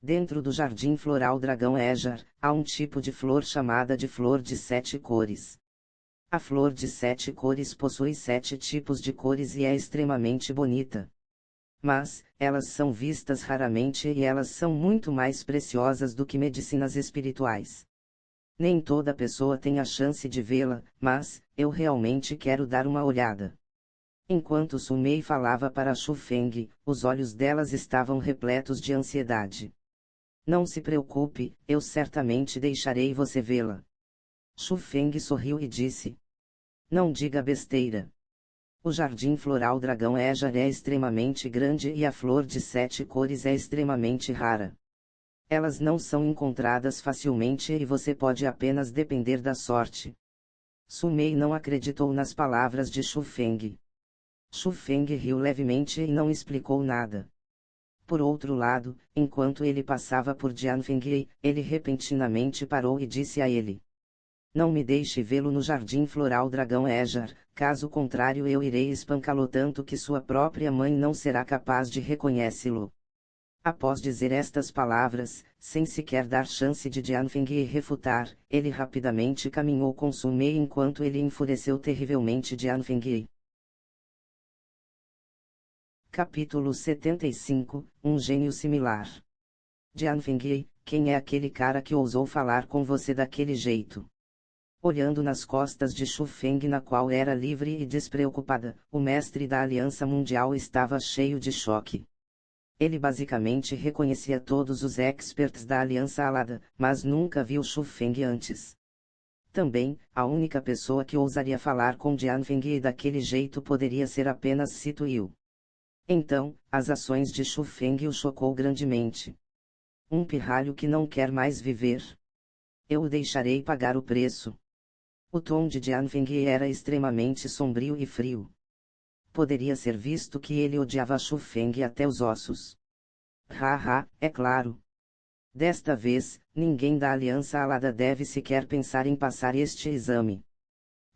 Dentro do Jardim Floral Dragão Ejar, há um tipo de flor chamada de flor de 7 cores. A flor de 7 cores possui 7 tipos de cores e é extremamente bonita. Mas, elas são vistas raramente e elas são muito mais preciosas do que medicinas espirituais. Nem toda pessoa tem a chance de vê-la, mas, eu realmente quero dar uma olhada. Enquanto Sumei falava para Shu Feng, os olhos delas estavam repletos de ansiedade. Não se preocupe, eu certamente deixarei você vê-la. Shu Feng sorriu e disse: não diga besteira. O Jardim Floral Dragão Ejar é extremamente grande e a flor de 7 cores é extremamente rara. Elas não são encontradas facilmente e você pode apenas depender da sorte. Sumei não acreditou nas palavras de Shu Feng. Shu Feng riu levemente e não explicou nada. Por outro lado, enquanto ele passava por Jian Fengyi, ele repentinamente parou e disse a ele: não me deixe vê-lo no Jardim Floral Dragão Ejar, caso contrário eu irei espancá-lo tanto que sua própria mãe não será capaz de reconhecê-lo. Após dizer estas palavras, sem sequer dar chance de Jian Fengyi refutar, ele rapidamente caminhou com Sumei enquanto ele enfureceu terrivelmente Jian Fengyi. Capítulo 75, Um gênio similar. Jian Fengyi, quem é aquele cara que ousou falar com você daquele jeito? Olhando nas costas de Shu Feng, na qual era livre e despreocupada, o mestre da Aliança Mundial estava cheio de choque. Ele basicamente reconhecia todos os experts da Aliança Alada, mas nunca viu Shu Feng antes. Também, a única pessoa que ousaria falar com Jian Fengyi daquele jeito poderia ser apenas Situil. Então, as ações de Shu Feng o chocou grandemente. Um pirralho que não quer mais viver. Eu o deixarei pagar o preço. O tom de Jian Fengyi era extremamente sombrio e frio. Poderia ser visto que ele odiava Shu Feng até os ossos. Haha, é claro. Desta vez, ninguém da Aliança Alada deve sequer pensar em passar este exame.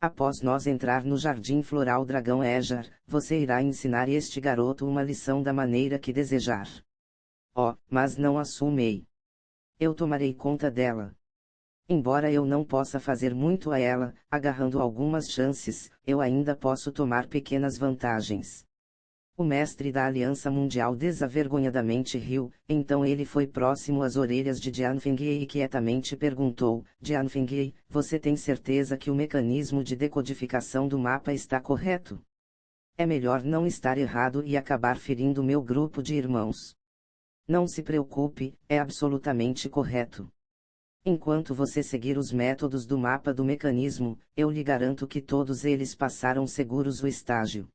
Após nós entrar no Jardim Floral Dragão Ejar, você irá ensinar este garoto uma lição da maneira que desejar. Oh, mas não assumei. Eu tomarei conta dela. Embora eu não possa fazer muito a ela, agarrando algumas chances, eu ainda posso tomar pequenas vantagens. O mestre da Aliança Mundial desavergonhadamente riu, então ele foi próximo às orelhas de Jianfeng e quietamente perguntou: Jianfeng, você tem certeza que o mecanismo de decodificação do mapa está correto? É melhor não estar errado e acabar ferindo meu grupo de irmãos. Não se preocupe, é absolutamente correto. Enquanto você seguir os métodos do mapa do mecanismo, eu lhe garanto que todos eles passaram seguros o estágio.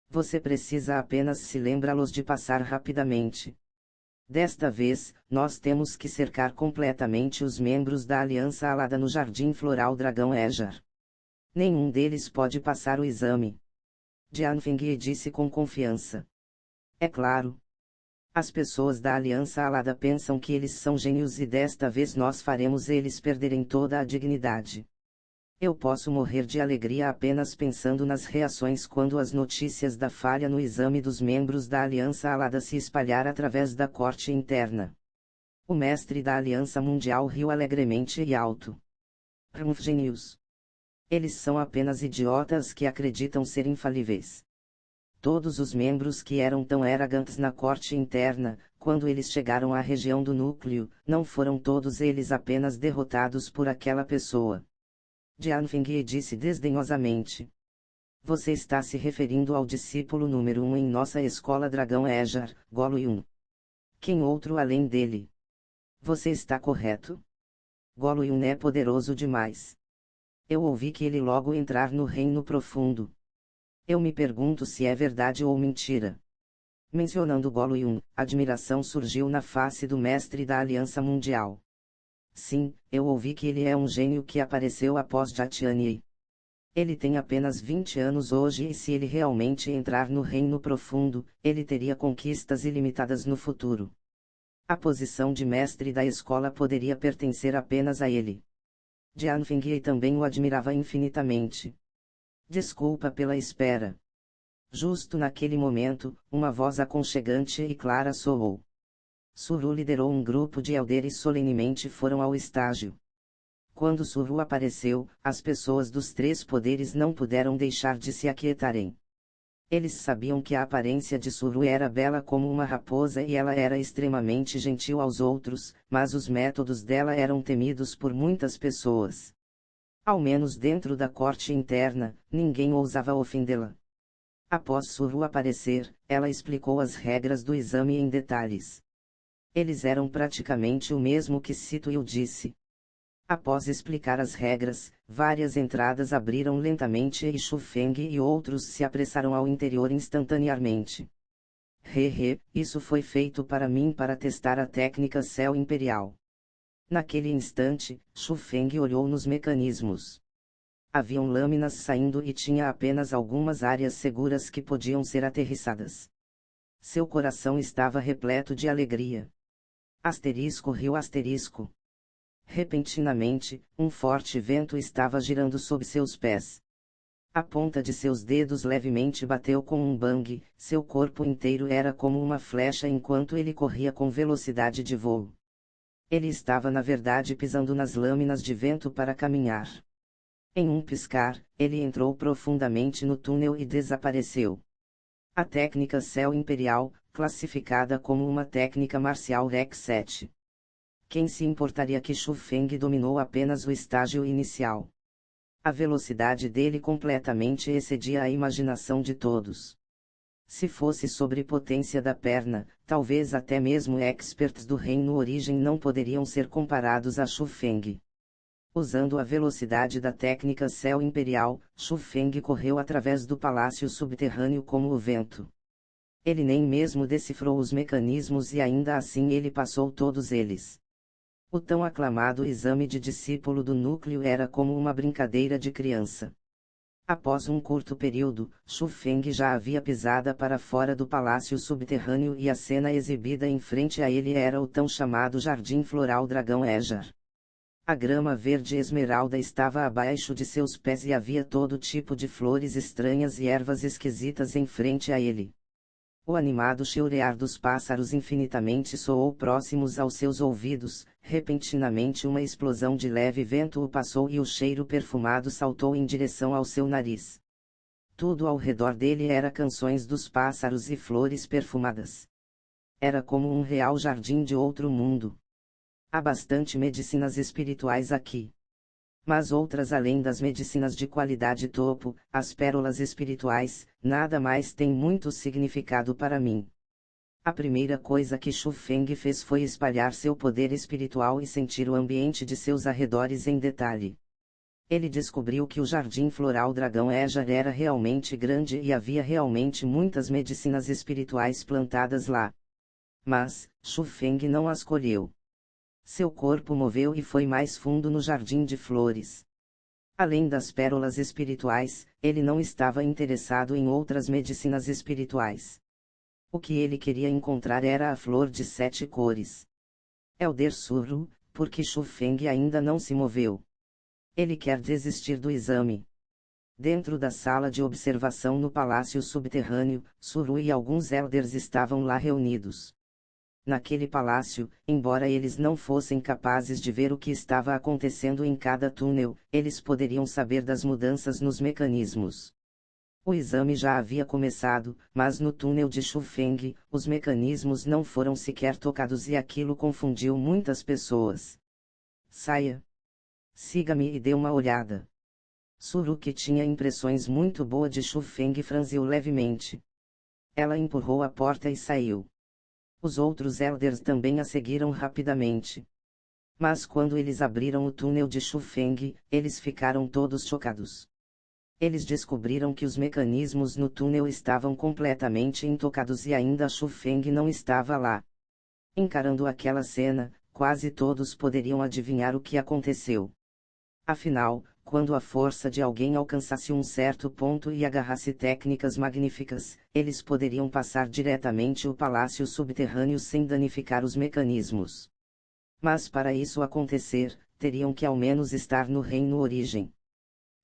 Você precisa apenas se lembrá-los de passar rapidamente. Desta vez, nós temos que cercar completamente os membros da Aliança Alada no Jardim Floral Dragão Ejar. Nenhum deles pode passar o exame. Jianfeng disse com confiança. É claro. As pessoas da Aliança Alada pensam que eles são gênios e desta vez nós faremos eles perderem toda a dignidade. Eu posso morrer de alegria apenas pensando nas reações quando as notícias da falha no exame dos membros da Aliança Alada se espalhar através da corte interna. O mestre da Aliança Mundial riu alegremente e alto. Gênios. Eles são apenas idiotas que acreditam ser infalíveis. Todos os membros que eram tão arrogantes na corte interna, quando eles chegaram à região do núcleo, não foram todos eles apenas derrotados por aquela pessoa. Jianfeng disse desdenhosamente. Você está se referindo ao discípulo número 1 em nossa escola Dragão Ejar, Golo Yun. Quem outro além dele? Você está correto? Golo Yun é poderoso demais. Eu ouvi que ele logo entrar no Reino Profundo. Eu me pergunto se é verdade ou mentira. Mencionando Golo Yun, admiração surgiu na face do mestre da Aliança Mundial. Sim, eu ouvi que ele é um gênio que apareceu após Jatiani. Ele tem apenas 20 anos hoje e se ele realmente entrar no Reino Profundo, ele teria conquistas ilimitadas no futuro. A posição de mestre da escola poderia pertencer apenas a ele. Jianfeng também o admirava infinitamente. Desculpa pela espera. Justo naquele momento, uma voz aconchegante e clara soou. Suru liderou um grupo de Elder e solenemente foram ao estágio. Quando Suru apareceu, as pessoas dos três poderes não puderam deixar de se aquietarem. Eles sabiam que a aparência de Suru era bela como uma raposa e ela era extremamente gentil aos outros, mas os métodos dela eram temidos por muitas pessoas. Ao menos dentro da corte interna, ninguém ousava ofendê-la. Após Suru aparecer, ela explicou as regras do exame em detalhes. Eles eram praticamente o mesmo que Situil disse. Após explicar as regras, várias entradas abriram lentamente e Shufeng e outros se apressaram ao interior instantaneamente. Isso foi feito para mim para testar a técnica Céu Imperial. Naquele instante, Shufeng olhou nos mecanismos. Haviam lâminas saindo e tinha apenas algumas áreas seguras que podiam ser aterrissadas. Seu coração estava repleto de alegria. Asterisco riu asterisco. Repentinamente, um forte vento estava girando sob seus pés. A ponta de seus dedos levemente bateu com um bang, seu corpo inteiro era como uma flecha enquanto ele corria com velocidade de voo. Ele estava na verdade pisando nas lâminas de vento para caminhar. Em um piscar, ele entrou profundamente no túnel e desapareceu. A técnica Céu Imperial, classificada como uma técnica marcial Rec 7. Quem se importaria que Shufeng dominou apenas o estágio inicial? A velocidade dele completamente excedia a imaginação de todos. Se fosse sobre potência da perna, talvez até mesmo experts do Reino Origem não poderiam ser comparados a Shufeng. Usando a velocidade da técnica Céu Imperial, Shufeng correu através do palácio subterrâneo como o vento. Ele nem mesmo decifrou os mecanismos e ainda assim ele passou todos eles. O tão aclamado exame de discípulo do núcleo era como uma brincadeira de criança. Após um curto período, Shufeng já havia pisada para fora do palácio subterrâneo e a cena exibida em frente a ele era o tão chamado Jardim Floral Dragão Ejar. A grama verde esmeralda estava abaixo de seus pés e havia todo tipo de flores estranhas e ervas esquisitas em frente a ele. O animado chilrear dos pássaros infinitamente soou próximos aos seus ouvidos. Repentinamente uma explosão de leve vento o passou e o cheiro perfumado saltou em direção ao seu nariz. Tudo ao redor dele era canções dos pássaros e flores perfumadas. Era como um real jardim de outro mundo. Há bastante medicinas espirituais aqui. Mas outras além das medicinas de qualidade topo, as pérolas espirituais, nada mais tem muito significado para mim. A primeira coisa que Xu Feng fez foi espalhar seu poder espiritual e sentir o ambiente de seus arredores em detalhe. Ele descobriu que o Jardim Floral Dragão Ejar era realmente grande e havia realmente muitas medicinas espirituais plantadas lá. Mas, Xu Feng não as colheu. Seu corpo moveu e foi mais fundo no jardim de flores. Além das pérolas espirituais, ele não estava interessado em outras medicinas espirituais. O que ele queria encontrar era a flor de 7 cores. Elder Surro, porque Xu Feng ainda não se moveu. Ele quer desistir do exame. Dentro da sala de observação no palácio subterrâneo, Suru e alguns elders estavam lá reunidos. Naquele palácio, embora eles não fossem capazes de ver o que estava acontecendo em cada túnel, eles poderiam saber das mudanças nos mecanismos. O exame já havia começado, mas no túnel de Xu Feng, os mecanismos não foram sequer tocados e aquilo confundiu muitas pessoas. Saia. Siga-me e dê uma olhada. Suru, que tinha impressões muito boas de Xu Feng, franziu levemente. Ela empurrou a porta e saiu. Os outros elders também a seguiram rapidamente. Mas quando eles abriram o túnel de Xu Feng, eles ficaram todos chocados. Eles descobriram que os mecanismos no túnel estavam completamente intocados e ainda Xu Feng não estava lá. Encarando aquela cena, quase todos poderiam adivinhar o que aconteceu. Afinal, quando a força de alguém alcançasse um certo ponto e agarrasse técnicas magníficas, eles poderiam passar diretamente o palácio subterrâneo sem danificar os mecanismos. Mas para isso acontecer, teriam que ao menos estar no reino origem.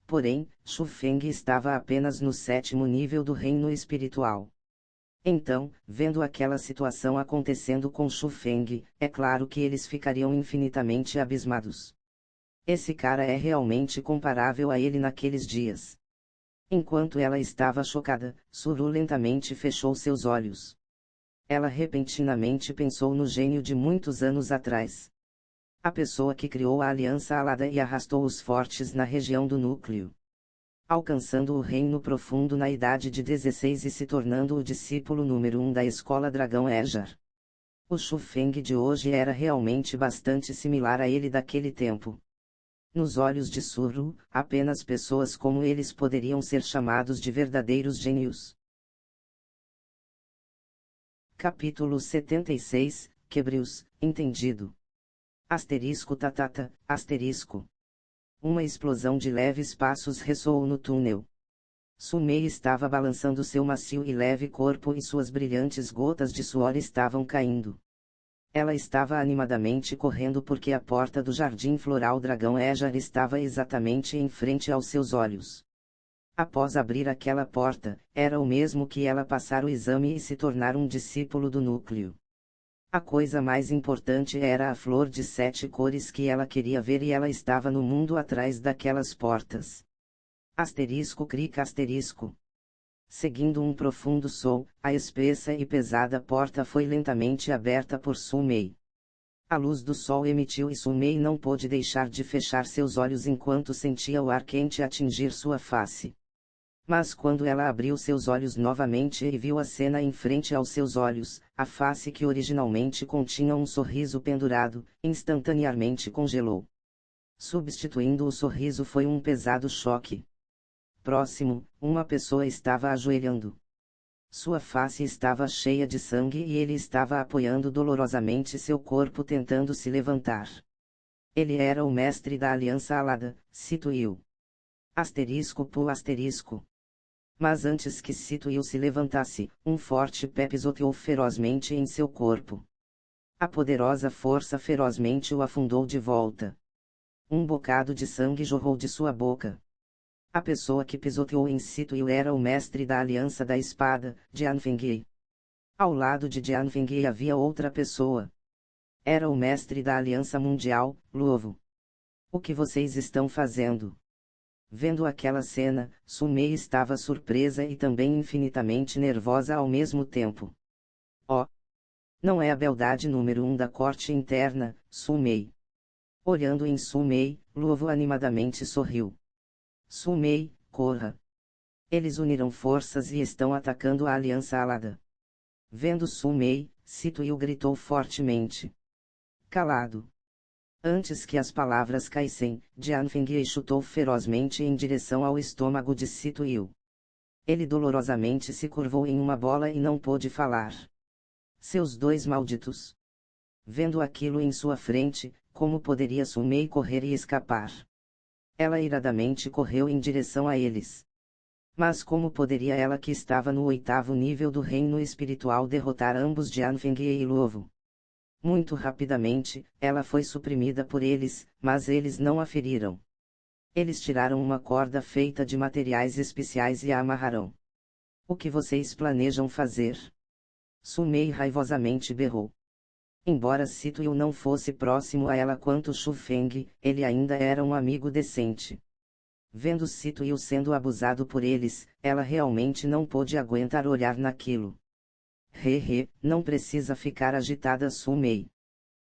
Porém, Xu Feng estava apenas no 7º nível do reino espiritual. Então, vendo aquela situação acontecendo com Xu Feng, é claro que eles ficariam infinitamente abismados. Esse cara é realmente comparável a ele naqueles dias. Enquanto ela estava chocada, Suru lentamente fechou seus olhos. Ela repentinamente pensou no gênio de muitos anos atrás. A pessoa que criou a Aliança Alada e arrastou os fortes na região do núcleo. Alcançando o reino profundo na idade de 16 e se tornando o discípulo número 1 da escola Dragão Ejar. O Xu Feng de hoje era realmente bastante similar a ele daquele tempo. Nos olhos de Suru, apenas pessoas como eles poderiam ser chamados de verdadeiros gênios. Capítulo 76, Quebrios, entendido. Asterisco tatata, asterisco. Uma explosão de leves passos ressoou no túnel. Sumei estava balançando seu macio e leve corpo e suas brilhantes gotas de suor estavam caindo. Ela estava animadamente correndo porque a porta do Jardim Floral Dragão Ejar estava exatamente em frente aos seus olhos. Após abrir aquela porta, era o mesmo que ela passar o exame e se tornar um discípulo do núcleo. A coisa mais importante era a flor de 7 cores que ela queria ver e ela estava no mundo atrás daquelas portas. Asterisco crica asterisco. Seguindo um profundo som, a espessa e pesada porta foi lentamente aberta por Sumei. A luz do sol emitiu e Sumei não pôde deixar de fechar seus olhos enquanto sentia o ar quente atingir sua face. Mas quando ela abriu seus olhos novamente e viu a cena em frente aos seus olhos, a face que originalmente continha um sorriso pendurado, instantaneamente congelou. Substituindo o sorriso foi um pesado choque. Próximo, uma pessoa estava ajoelhando. Sua face estava cheia de sangue e ele estava apoiando dolorosamente seu corpo tentando se levantar. Ele era o mestre da Aliança Alada, Situil. Asterisco pu asterisco. Mas antes que Situil se levantasse, um forte pé pisoteou ferozmente em seu corpo. A poderosa força ferozmente o afundou de volta. Um bocado de sangue jorrou de sua boca. A pessoa que pisoteou em Situil era o mestre da Aliança da Espada, Jian Fengyi. Ao lado de Jian Fenghe havia outra pessoa. Era o mestre da Aliança Mundial, Luovo. O que vocês estão fazendo? Vendo aquela cena, Su Mei estava surpresa e também infinitamente nervosa ao mesmo tempo. Oh! Não é a beldade número 1 da corte interna, Su Mei. Olhando em Su Mei, Luovo animadamente sorriu. Su Mei, corra! Eles uniram forças e estão atacando a Aliança Alada. Vendo Su Mei, Situil gritou fortemente. Calado! Antes que as palavras caíssem, Jian Fenghe chutou ferozmente em direção ao estômago de Situil. Ele dolorosamente se curvou em uma bola e não pôde falar. Seus dois malditos! Vendo aquilo em sua frente, como poderia Su Mei correr e escapar? Ela iradamente correu em direção a eles. Mas como poderia ela que estava no 8º nível do reino espiritual derrotar ambos Jian Fenghe e Luovo? Muito rapidamente, ela foi suprimida por eles, mas eles não a feriram. Eles tiraram uma corda feita de materiais especiais e a amarraram. O que vocês planejam fazer? Su Mei raivosamente berrou. Embora Situil não fosse próximo a ela quanto Shu Feng, ele ainda era um amigo decente. Vendo Situil sendo abusado por eles, ela realmente não pôde aguentar olhar naquilo. Não precisa ficar agitada, Su Mei.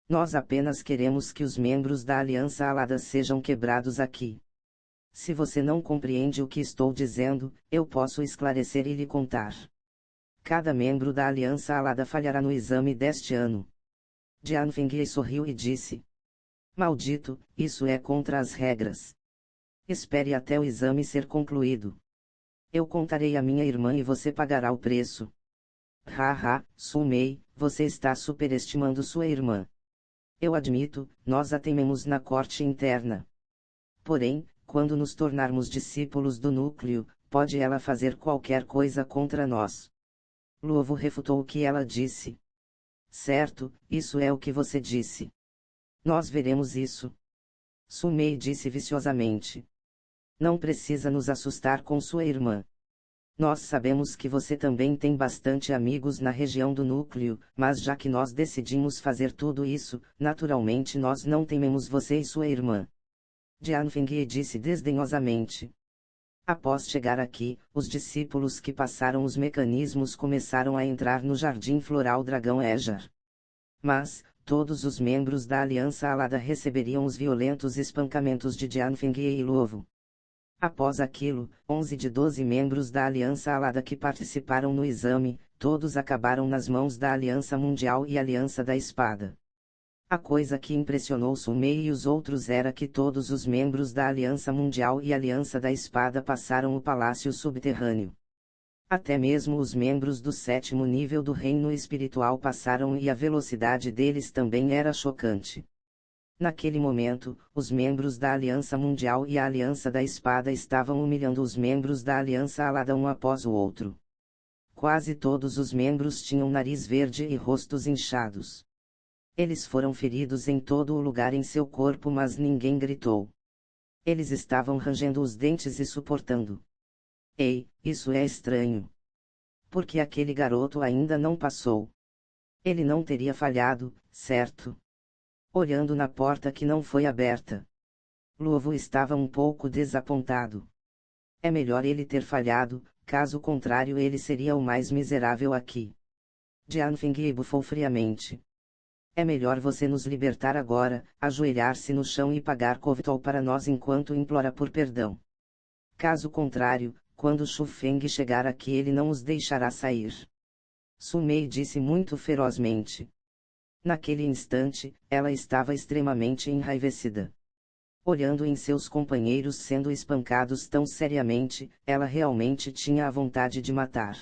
Nós apenas queremos que os membros da Aliança Alada sejam quebrados aqui. Se você não compreende o que estou dizendo, eu posso esclarecer e lhe contar. Cada membro da Aliança Alada falhará no exame deste ano. Jian Fenghe sorriu e disse. Maldito, isso é contra as regras. Espere até o exame ser concluído. Eu contarei a minha irmã e você pagará o preço. Su Mei, você está superestimando sua irmã. Eu admito, nós a tememos na corte interna. Porém, quando nos tornarmos discípulos do núcleo, pode ela fazer qualquer coisa contra nós. Luovo refutou o que ela disse. Certo, isso é o que você disse. Nós veremos isso. Su Mei disse viciosamente. Não precisa nos assustar com sua irmã. Nós sabemos que você também tem bastante amigos na região do núcleo, mas já que nós decidimos fazer tudo isso, naturalmente nós não tememos você e sua irmã. Jian Fenghe disse desdenhosamente. Após chegar aqui, os discípulos que passaram os mecanismos começaram a entrar no Jardim Floral Dragão Ejar. Mas, todos os membros da Aliança Alada receberiam os violentos espancamentos de Jian Fenghe e Luovo. Após aquilo, 11 de 12 membros da Aliança Alada que participaram no exame, todos acabaram nas mãos da Aliança Mundial e Aliança da Espada. A coisa que impressionou Su Mei e os outros era que todos os membros da Aliança Mundial e Aliança da Espada passaram o Palácio Subterrâneo. Até mesmo os membros do 7º nível do Reino Espiritual passaram e a velocidade deles também era chocante. Naquele momento, os membros da Aliança Mundial e a Aliança da Espada estavam humilhando os membros da Aliança Alada um após o outro. Quase todos os membros tinham nariz verde e rostos inchados. Eles foram feridos em todo o lugar em seu corpo, mas ninguém gritou. Eles estavam rangendo os dentes e suportando. Ei, isso é estranho. Porque aquele garoto ainda não passou. Ele não teria falhado, certo? Olhando na porta que não foi aberta. Luovo estava um pouco desapontado. É melhor ele ter falhado, caso contrário ele seria o mais miserável aqui. Jian Fenghe bufou friamente. É melhor você nos libertar agora, ajoelhar-se no chão e pagar Kovtol para nós enquanto implora por perdão. Caso contrário, quando Shu Feng chegar aqui ele não os deixará sair. Su Mei disse muito ferozmente. Naquele instante, ela estava extremamente enraivecida. Olhando em seus companheiros sendo espancados tão seriamente, ela realmente tinha a vontade de matar.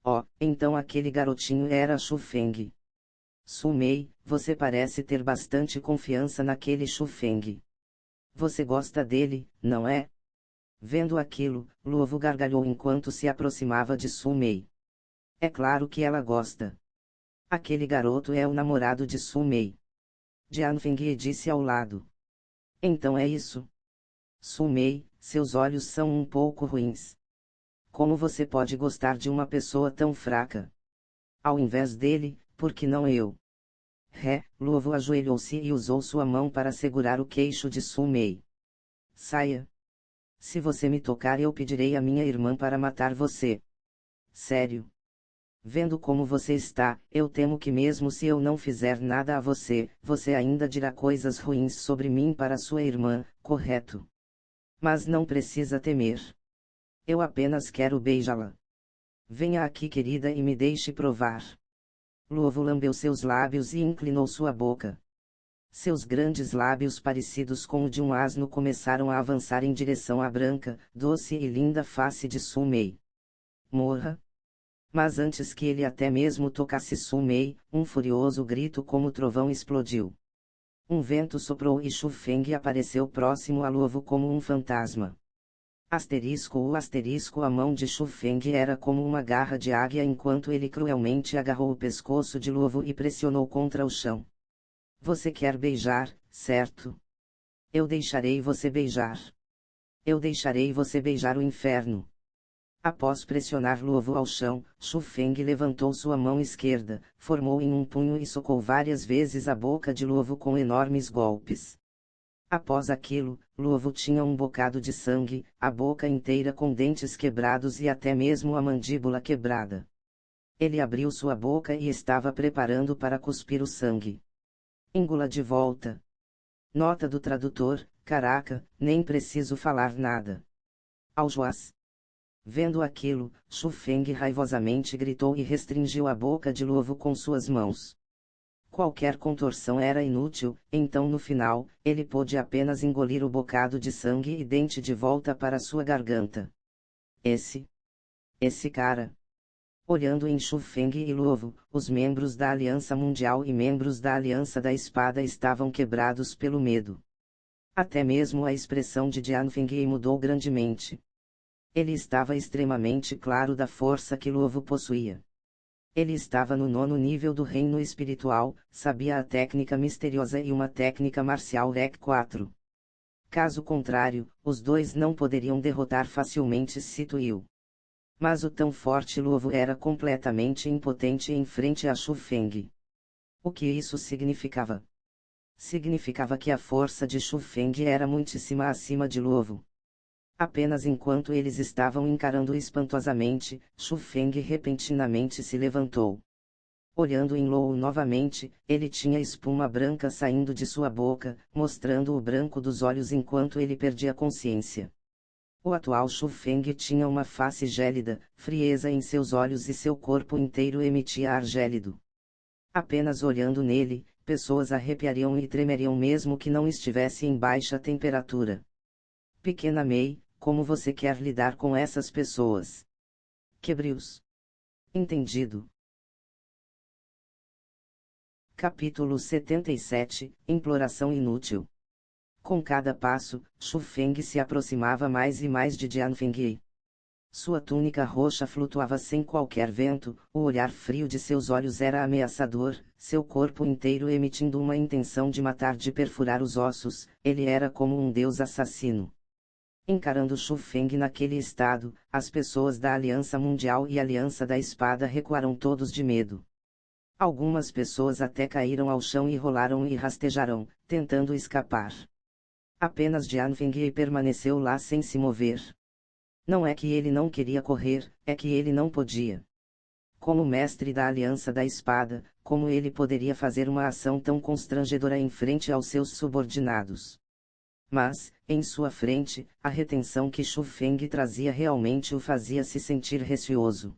Oh, então aquele garotinho era Shu Feng. Su Mei, você parece ter bastante confiança naquele Shu Feng. Você gosta dele, não é? Vendo aquilo, Luovo gargalhou enquanto se aproximava de Su Mei. É claro que ela gosta. Aquele garoto é o namorado de Su Mei. Jian Fenghe disse ao lado. Então é isso. Su Mei, seus olhos são um pouco ruins. Como você pode gostar de uma pessoa tão fraca? Ao invés dele, por que não eu? Luovu ajoelhou-se e usou sua mão para segurar o queixo de Su Mei. Saia. Se você me tocar, eu pedirei à minha irmã para matar você. Sério. Vendo como você está, eu temo que mesmo se eu não fizer nada a você, você ainda dirá coisas ruins sobre mim para sua irmã, correto? Mas não precisa temer. Eu apenas quero beijá-la. Venha aqui, querida, e me deixe provar. Luovu lambeu seus lábios e inclinou sua boca. Seus grandes lábios parecidos com o de um asno começaram a avançar em direção à branca, doce e linda face de Su Mei. Morra! Mas antes que ele até mesmo tocasse Su Mei, um furioso grito como trovão explodiu. Um vento soprou e Shu Feng apareceu próximo a Luovu como um fantasma. A mão de Shu Feng era como uma garra de águia enquanto ele cruelmente agarrou o pescoço de Luovu e pressionou contra o chão. Você quer beijar, certo? Eu deixarei você beijar. Eu deixarei você beijar o inferno. Após pressionar Luovu ao chão, Shu Feng levantou sua mão esquerda, formou em um punho e socou várias vezes a boca de Luovu com enormes golpes. Após aquilo, Luovu tinha um bocado de sangue, a boca inteira com dentes quebrados e até mesmo a mandíbula quebrada. Ele abriu sua boca e estava preparando para cuspir o sangue. Engula de volta. Nota do tradutor: caraca, nem preciso falar nada. Aljoás. Vendo aquilo, Shu Feng raivosamente gritou e restringiu a boca de Luovu com suas mãos. Qualquer contorção era inútil, então no final, ele pôde apenas engolir o bocado de sangue e dente de volta para sua garganta. Esse cara. Olhando em Shu Feng e Luovu, os membros da Aliança Mundial e membros da Aliança da Espada estavam quebrados pelo medo. Até mesmo a expressão de Jian Feng mudou grandemente. Ele estava extremamente claro da força que Luovu possuía. Ele estava no 9º nível do reino espiritual, sabia a técnica misteriosa e uma técnica marcial Rec 4. Caso contrário, os dois não poderiam derrotar facilmente Sito Yu. Mas o tão forte Luovu era completamente impotente em frente a Shu Feng. O que isso significava? Significava que a força de Shu Feng era muitíssima acima de Luovu. Apenas enquanto eles estavam encarando espantosamente, Shu Feng repentinamente se levantou. Olhando em Luovu novamente, ele tinha espuma branca saindo de sua boca, mostrando o branco dos olhos enquanto ele perdia consciência. O atual Shu Feng tinha uma face gélida, frieza em seus olhos e seu corpo inteiro emitia ar gélido. Apenas olhando nele, pessoas arrepiariam e tremeriam mesmo que não estivesse em baixa temperatura. Pequena Mei, como você quer lidar com essas pessoas? Quebre-os. Entendido. Capítulo 77, Imploração inútil. Com cada passo, Shu Feng se aproximava mais e mais de Jian Feng. Sua túnica roxa flutuava sem qualquer vento, o olhar frio de seus olhos era ameaçador, seu corpo inteiro emitindo uma intenção de matar, de perfurar os ossos, ele era como um deus assassino. Encarando Shu Feng naquele estado, as pessoas da Aliança Mundial e Aliança da Espada recuaram todos de medo. Algumas pessoas até caíram ao chão e rolaram e rastejaram, tentando escapar. Apenas Jian Feng permaneceu lá sem se mover. Não é que ele não queria correr, é que ele não podia. Como mestre da Aliança da Espada, como ele poderia fazer uma ação tão constrangedora em frente aos seus subordinados? Mas, em sua frente, a retenção que Shu Feng trazia realmente o fazia se sentir receoso.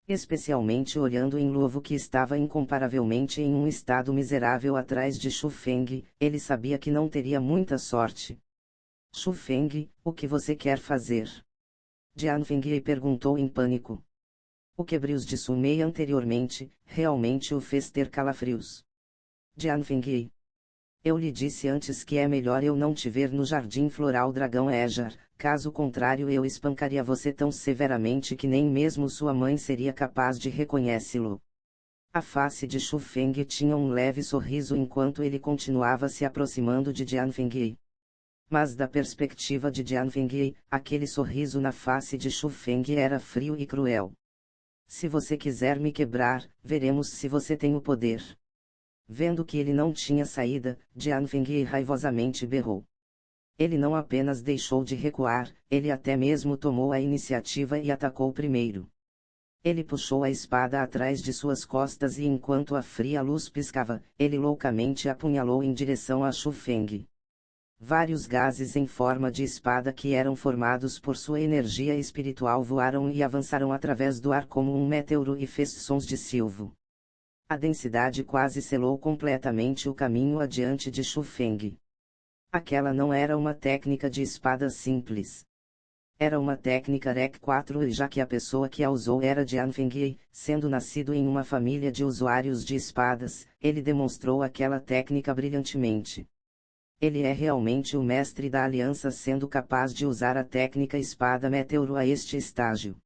Especialmente olhando em Luovu, que estava incomparavelmente em um estado miserável atrás de Shu Feng, ele sabia que não teria muita sorte. Shu Feng, o que você quer fazer? Jian Feng perguntou em pânico. O quebrios de Su Mei anteriormente, realmente o fez ter calafrios. Jian Feng. Eu lhe disse antes que é melhor eu não te ver no Jardim Floral Dragão Ejar, caso contrário eu espancaria você tão severamente que nem mesmo sua mãe seria capaz de reconhecê-lo. A face de Shu Feng tinha um leve sorriso enquanto ele continuava se aproximando de Jian Feng. Mas da perspectiva de Jian Feng, aquele sorriso na face de Shu Feng era frio e cruel. Se você quiser me quebrar, veremos se você tem o poder. Vendo que ele não tinha saída, Jian Fengyi raivosamente berrou. Ele não apenas deixou de recuar, ele até mesmo tomou a iniciativa e atacou primeiro. Ele puxou a espada atrás de suas costas e enquanto a fria luz piscava, ele loucamente apunhalou em direção a Xu Feng. Vários gases em forma de espada que eram formados por sua energia espiritual voaram e avançaram através do ar como um meteoro e fez sons de silvo. A densidade quase selou completamente o caminho adiante de Xu Feng. Aquela não era uma técnica de espada simples. Era uma técnica Rec 4 e já que a pessoa que a usou era Jian Fengyi, sendo nascido em uma família de usuários de espadas, ele demonstrou aquela técnica brilhantemente. Ele é realmente o mestre da aliança sendo capaz de usar a técnica espada meteoro a este estágio.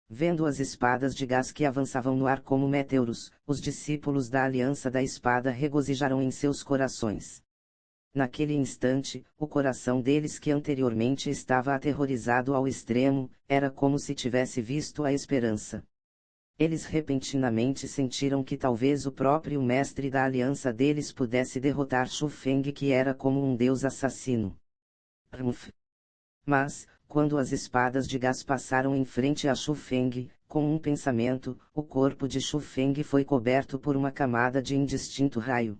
Vendo as espadas de gás que avançavam no ar como meteoros, os discípulos da aliança da espada regozijaram em seus corações. Naquele instante, o coração deles que anteriormente estava aterrorizado ao extremo, era como se tivesse visto a esperança. Eles repentinamente sentiram que talvez o próprio mestre da aliança deles pudesse derrotar Xu Feng que era como um deus assassino. Mas, quando as espadas de gás passaram em frente a Xu Feng, com um pensamento, o corpo de Xu Feng foi coberto por uma camada de indistinto raio.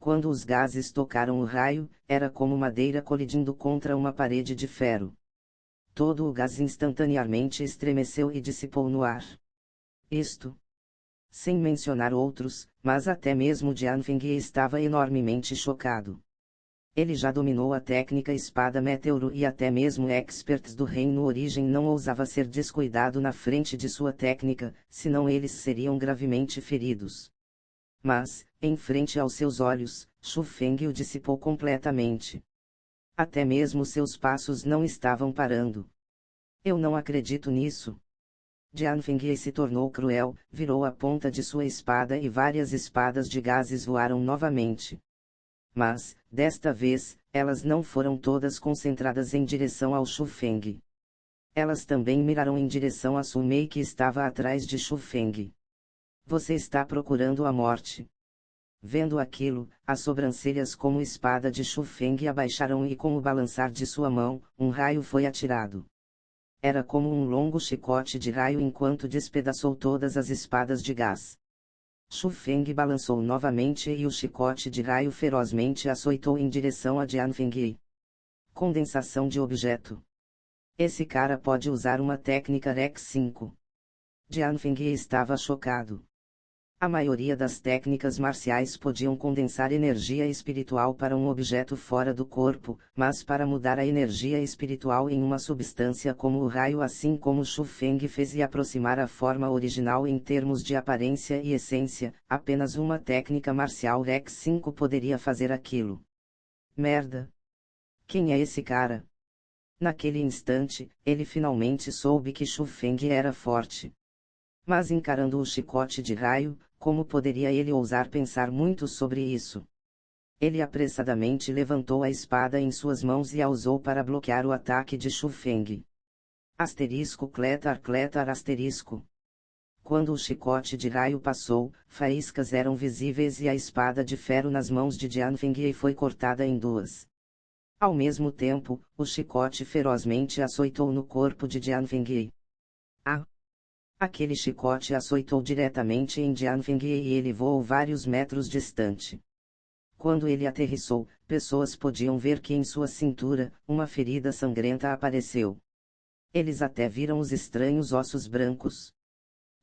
Quando os gases tocaram o raio, era como madeira colidindo contra uma parede de ferro. Todo o gás instantaneamente estremeceu e dissipou no ar. Isto, sem mencionar outros, mas até mesmo Jian Fengyi estava enormemente chocado. Ele já dominou a técnica espada meteoro e até mesmo experts do reino origem não ousava ser descuidado na frente de sua técnica, senão eles seriam gravemente feridos. Mas, em frente aos seus olhos, Xu Feng o dissipou completamente. Até mesmo seus passos não estavam parando. Eu não acredito nisso. Jian Fengyi se tornou cruel, virou a ponta de sua espada e várias espadas de gases voaram novamente. Mas, desta vez, elas não foram todas concentradas em direção ao Xu Feng. Elas também miraram em direção a Su Mei que estava atrás de Xu Feng. Você está procurando a morte. Vendo aquilo, as sobrancelhas como espada de Xu Feng abaixaram e com o balançar de sua mão, um raio foi atirado. Era como um longo chicote de raio enquanto despedaçou todas as espadas de gás. Xu Feng balançou novamente e o chicote de raio ferozmente açoitou em direção a Jian Fengyi. Condensação de objeto. Esse cara pode usar uma técnica Rec 5. Jian Fengyi estava chocado. A maioria das técnicas marciais podiam condensar energia espiritual para um objeto fora do corpo, mas para mudar a energia espiritual em uma substância como o raio assim como Xu Feng fez e aproximar a forma original em termos de aparência e essência, apenas uma técnica marcial Rec 5 poderia fazer aquilo. Merda! Quem é esse cara? Naquele instante, ele finalmente soube que Xu Feng era forte. Mas encarando o chicote de raio, como poderia ele ousar pensar muito sobre isso? Ele apressadamente levantou a espada em suas mãos e a usou para bloquear o ataque de Xu Feng. Asterisco cletar asterisco. Quando o chicote de raio passou, faíscas eram visíveis e a espada de ferro nas mãos de Jian Fengyi foi cortada em duas. Ao mesmo tempo, o chicote ferozmente açoitou no corpo de Jian Fengyi. Ah! Aquele chicote açoitou diretamente em Jian Fengyi e ele voou vários metros distante. Quando ele aterrissou, pessoas podiam ver que em sua cintura, uma ferida sangrenta apareceu. Eles até viram os estranhos ossos brancos.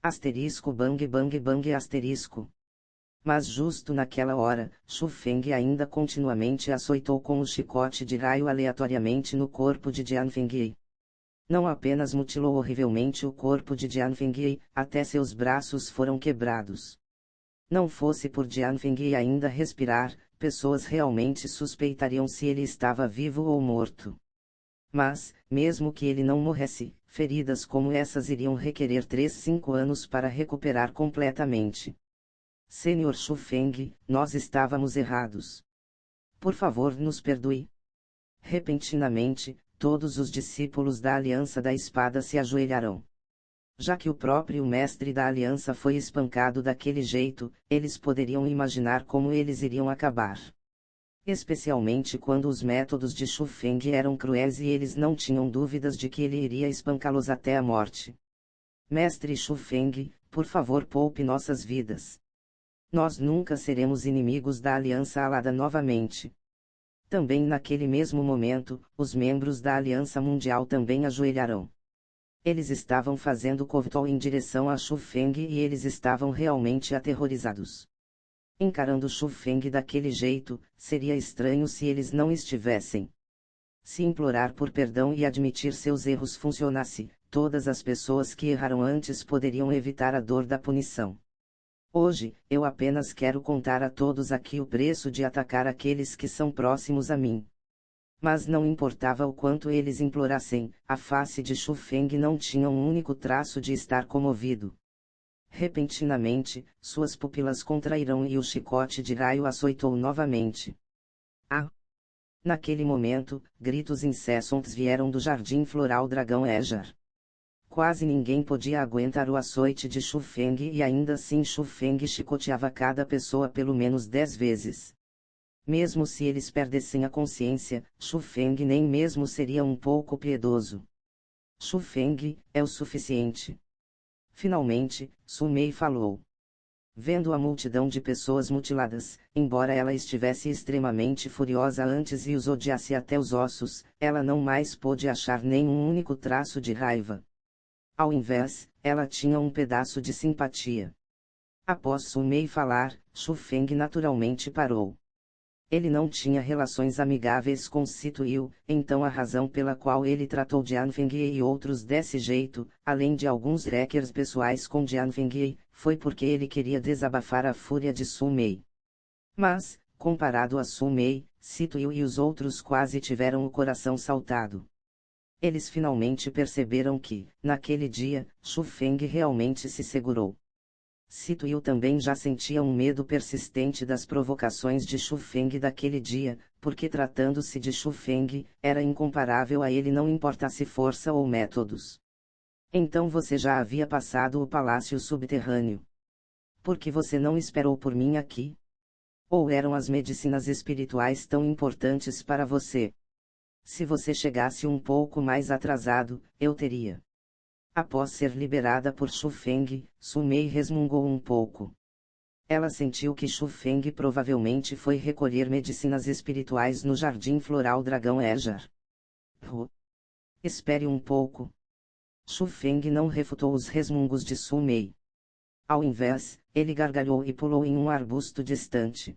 Asterisco bang bang bang asterisco. Mas justo naquela hora, Xu Feng ainda continuamente açoitou com o chicote de raio aleatoriamente no corpo de Jian Fengyi. Não apenas mutilou horrivelmente o corpo de Jian Fengyi, até seus braços foram quebrados. Não fosse por Jian Fengyi ainda respirar, pessoas realmente suspeitariam se ele estava vivo ou morto. Mas, mesmo que ele não morresse, feridas como essas iriam requerer 3-5 anos para recuperar completamente. Senhor Xu Feng, nós estávamos errados. Por favor, nos perdoe. Repentinamente, todos os discípulos da Aliança da Espada se ajoelharam. Já que o próprio mestre da aliança foi espancado daquele jeito, eles poderiam imaginar como eles iriam acabar. Especialmente quando os métodos de Shu Feng eram cruéis e eles não tinham dúvidas de que ele iria espancá-los até a morte. Mestre Shu Feng, por favor poupe nossas vidas. Nós nunca seremos inimigos da Aliança Alada novamente. Também naquele mesmo momento, os membros da Aliança Mundial também ajoelharão. Eles estavam fazendo Kovtol em direção a Shu Feng e eles estavam realmente aterrorizados. Encarando Shu Feng daquele jeito, seria estranho se eles não estivessem. Se implorar por perdão e admitir seus erros funcionasse, todas as pessoas que erraram antes poderiam evitar a dor da punição. Hoje, eu apenas quero contar a todos aqui o preço de atacar aqueles que são próximos a mim. Mas não importava o quanto eles implorassem, a face de Shu Feng não tinha um único traço de estar comovido. Repentinamente, suas pupilas contraíram e o chicote de raio açoitou novamente. Ah! Naquele momento, gritos incessantes vieram do jardim floral Dragão Ejar. Quase ninguém podia aguentar o açoite de Shu Feng e ainda assim Shu Feng chicoteava cada pessoa pelo menos 10 vezes. Mesmo se eles perdessem a consciência, Shu Feng nem mesmo seria um pouco piedoso. Shu Feng, é o suficiente. Finalmente, Su Mei falou. Vendo a multidão de pessoas mutiladas, embora ela estivesse extremamente furiosa antes e os odiasse até os ossos, ela não mais pôde achar nenhum único traço de raiva. Ao invés, ela tinha um pedaço de simpatia. Após Su Mei falar, Shu Feng naturalmente parou. Ele não tinha relações amigáveis com Sito Yu, então a razão pela qual ele tratou Jian Fengyi e outros desse jeito, além de alguns wreckers pessoais com Jian Fengyi, foi porque ele queria desabafar a fúria de Su Mei. Mas, comparado a Su Mei, Sito Yu e os outros quase tiveram o coração saltado. Eles finalmente perceberam que, naquele dia, Shu Feng realmente se segurou. Sito Yu também já sentia um medo persistente das provocações de Shu Feng daquele dia, porque tratando-se de Shu Feng, era incomparável a ele não importasse força ou métodos. Então você já havia passado o palácio subterrâneo. Por que você não esperou por mim aqui? Ou eram as medicinas espirituais tão importantes para você? Se você chegasse um pouco mais atrasado, eu teria. Após ser liberada por Shu Feng, Su Mei resmungou um pouco. Ela sentiu que Shu Feng provavelmente foi recolher medicinas espirituais no jardim floral Dragão Ejar. Espere um pouco. Shu Feng não refutou os resmungos de Su Mei. Ao invés, ele gargalhou e pulou em um arbusto distante.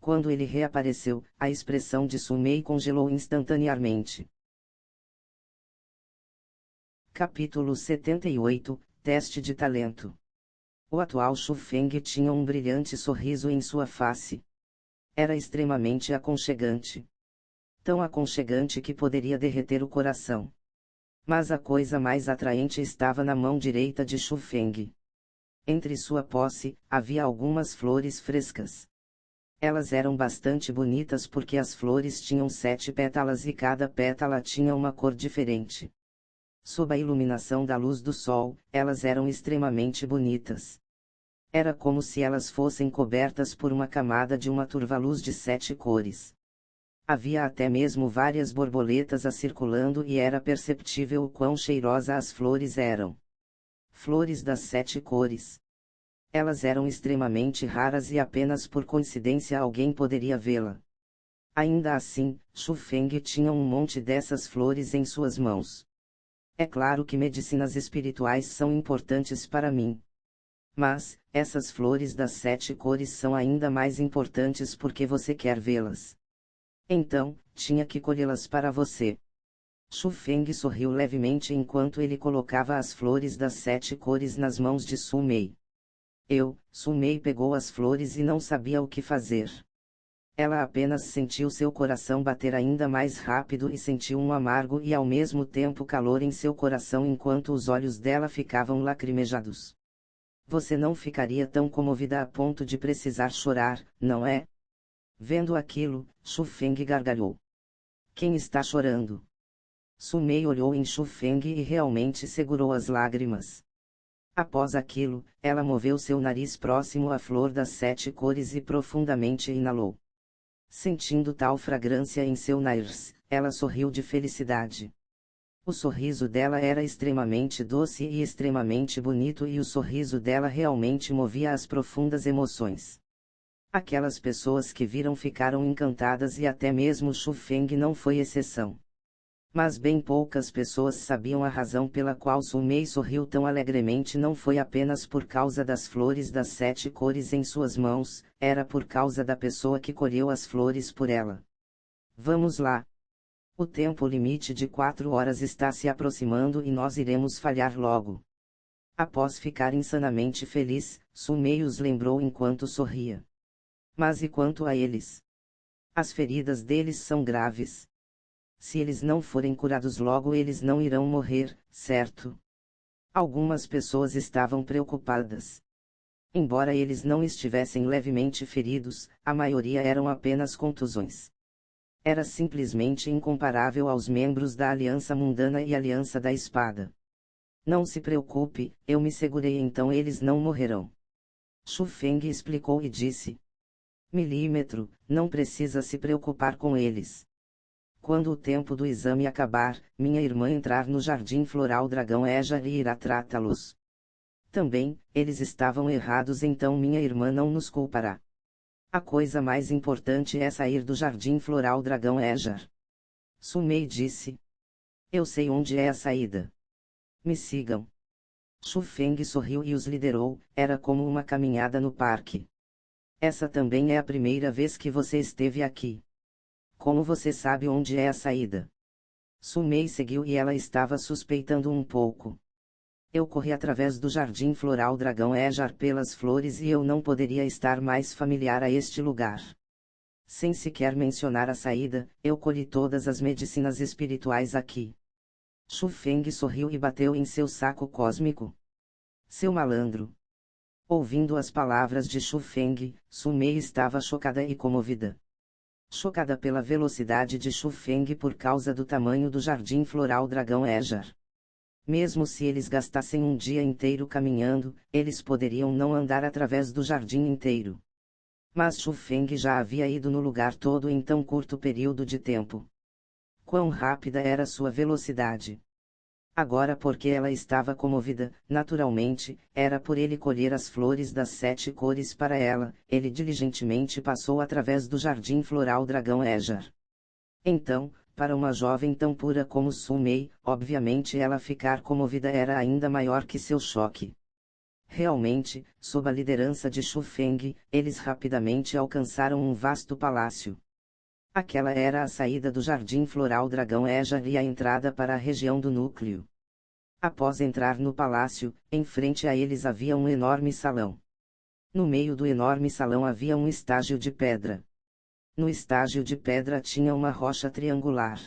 Quando ele reapareceu, a expressão de Su Mei congelou instantaneamente. Capítulo 78, Teste de Talento. O atual Shu Feng tinha um brilhante sorriso em sua face. Era extremamente aconchegante. Tão aconchegante que poderia derreter o coração. Mas a coisa mais atraente estava na mão direita de Shu Feng. Entre sua posse, havia algumas flores frescas. Elas eram bastante bonitas porque as flores tinham 7 pétalas e cada pétala tinha uma cor diferente. Sob a iluminação da luz do sol, elas eram extremamente bonitas. Era como se elas fossem cobertas por uma camada de uma turva-luz de 7 cores. Havia até mesmo várias borboletas a circulando e era perceptível o quão cheirosa as flores eram. Flores das 7 cores. Elas eram extremamente raras e apenas por coincidência alguém poderia vê-la. Ainda assim, Shu Feng tinha um monte dessas flores em suas mãos. É claro que medicinas espirituais são importantes para mim. Mas, essas flores das 7 cores são ainda mais importantes porque você quer vê-las. Então, tinha que colhê-las para você. Shu Feng sorriu levemente enquanto ele colocava as flores das 7 cores nas mãos de Su Mei. Su Mei pegou as flores e não sabia o que fazer. Ela apenas sentiu seu coração bater ainda mais rápido e sentiu um amargo e ao mesmo tempo calor em seu coração enquanto os olhos dela ficavam lacrimejados. Você não ficaria tão comovida a ponto de precisar chorar, não é? Vendo aquilo, Shu Feng gargalhou. Quem está chorando? Su Mei olhou em Shu Feng e realmente segurou as lágrimas. Após aquilo, ela moveu seu nariz próximo à flor das 7 cores e profundamente inalou. Sentindo tal fragrância em seu nariz, ela sorriu de felicidade. O sorriso dela era extremamente doce e extremamente bonito e o sorriso dela realmente movia as profundas emoções. Aquelas pessoas que viram ficaram encantadas e até mesmo Xu Feng não foi exceção. Mas bem poucas pessoas sabiam a razão pela qual Su Mei sorriu tão alegremente. Não foi apenas por causa das flores das 7 cores em suas mãos, era por causa da pessoa que colheu as flores por ela. Vamos lá. O tempo limite de 4 horas está se aproximando e nós iremos falhar logo. Após ficar insanamente feliz, Su Mei os lembrou enquanto sorria. Mas e quanto a eles? As feridas deles são graves. Se eles não forem curados logo eles não irão morrer, certo? Algumas pessoas estavam preocupadas. Embora eles não estivessem levemente feridos, a maioria eram apenas contusões. Era simplesmente incomparável aos membros da Aliança Mundana e Aliança da Espada. Não se preocupe, eu me segurei, então eles não morrerão. Xu Feng explicou e disse. Milímetro, não precisa se preocupar com eles. Quando o tempo do exame acabar, minha irmã entrar no Jardim Floral Dragão Ejar e irá tratá-los. Também, eles estavam errados, então minha irmã não nos culpará. A coisa mais importante é sair do Jardim Floral Dragão Ejar. Su Mei disse. Eu sei onde é a saída. Me sigam. Xu Feng sorriu e os liderou, era como uma caminhada no parque. Essa também é a primeira vez que você esteve aqui. Como você sabe onde é a saída? Su Mei seguiu e ela estava suspeitando um pouco. Eu corri através do Jardim Floral Dragão Ejar pelas flores e eu não poderia estar mais familiar a este lugar. Sem sequer mencionar a saída, eu colhi todas as medicinas espirituais aqui. Xu Feng sorriu e bateu em seu saco cósmico. Seu malandro. Ouvindo as palavras de Xu Feng, Su Mei estava chocada e comovida. Chocada pela velocidade de Xu Feng por causa do tamanho do Jardim Floral Dragão Ejar. Mesmo se eles gastassem um dia inteiro caminhando, eles poderiam não andar através do jardim inteiro. Mas Xu Feng já havia ido no lugar todo em tão curto período de tempo. Quão rápida era sua velocidade! Agora, porque ela estava comovida, naturalmente, era por ele colher as flores das 7 cores para ela, ele diligentemente passou através do Jardim Floral Dragão Ejar. Então, para uma jovem tão pura como Su Mei, obviamente ela ficar comovida era ainda maior que seu choque. Realmente, sob a liderança de Xu Feng, eles rapidamente alcançaram um vasto palácio. Aquela era a saída do Jardim Floral Dragão Ejar e a entrada para a região do núcleo. Após entrar no palácio, em frente a eles havia um enorme salão. No meio do enorme salão havia um estágio de pedra. No estágio de pedra tinha uma rocha triangular.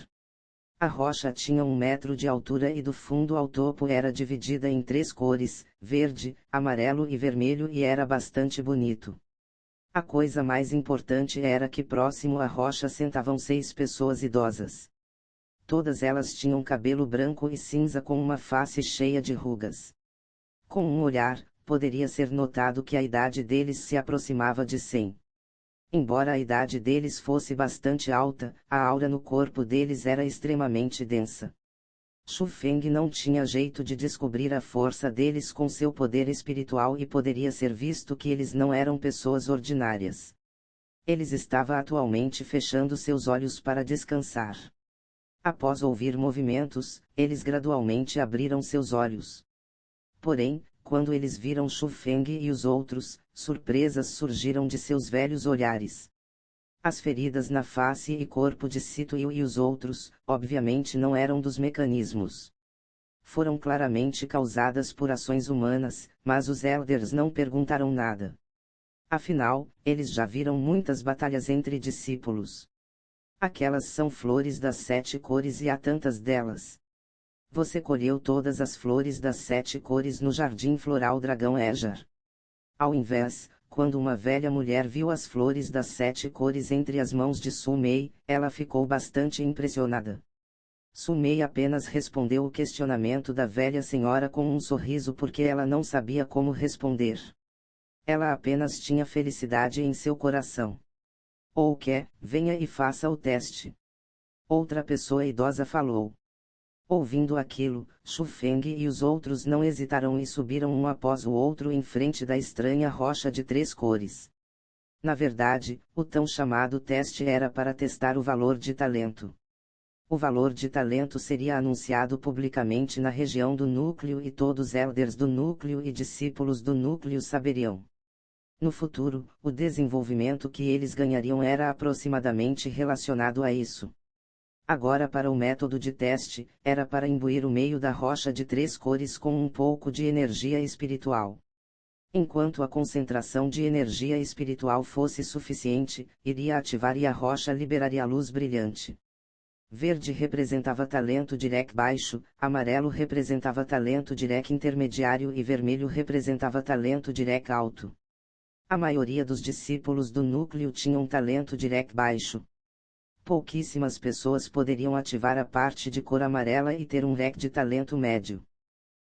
A rocha tinha 1 metro de altura e do fundo ao topo era dividida em 3 cores, verde, amarelo e vermelho, e era bastante bonito. A coisa mais importante era que próximo à rocha sentavam 6 pessoas idosas. Todas elas tinham cabelo branco e cinza com uma face cheia de rugas. Com um olhar, poderia ser notado que a idade deles se aproximava de 100. Embora a idade deles fosse bastante alta, a aura no corpo deles era extremamente densa. Xu Feng não tinha jeito de descobrir a força deles com seu poder espiritual e poderia ser visto que eles não eram pessoas ordinárias. Eles estavam atualmente fechando seus olhos para descansar. Após ouvir movimentos, eles gradualmente abriram seus olhos. Porém, quando eles viram Xu Feng e os outros, surpresas surgiram de seus velhos olhares. As feridas na face e corpo de Sito e os outros, obviamente não eram dos mecanismos. Foram claramente causadas por ações humanas, mas os Elders não perguntaram nada. Afinal, eles já viram muitas batalhas entre discípulos. Aquelas são flores das 7 cores e há tantas delas. Você colheu todas as flores das 7 cores no Jardim Floral Dragão Ejar. Ao invés, quando uma velha mulher viu as flores das 7 cores entre as mãos de Su Mei, ela ficou bastante impressionada. Sumei apenas respondeu o questionamento da velha senhora com um sorriso porque ela não sabia como responder. Ela apenas tinha felicidade em seu coração. Ou quer, venha e faça o teste. Outra pessoa idosa falou. Ouvindo aquilo, Xu Feng e os outros não hesitaram e subiram um após o outro em frente da estranha rocha de 3 cores. Na verdade, o tão chamado teste era para testar o valor de talento. O valor de talento seria anunciado publicamente na região do núcleo e todos os elders do núcleo e discípulos do núcleo saberiam. No futuro, o desenvolvimento que eles ganhariam era aproximadamente relacionado a isso. Agora para o método de teste, era para imbuir o meio da rocha de 3 cores com um pouco de energia espiritual. Enquanto a concentração de energia espiritual fosse suficiente, iria ativar e a rocha liberaria luz brilhante. Verde representava talento direct baixo, amarelo representava talento direct intermediário e vermelho representava talento direct alto. A maioria dos discípulos do núcleo tinham talento direct baixo. Pouquíssimas pessoas poderiam ativar a parte de cor amarela e ter um REC de talento médio.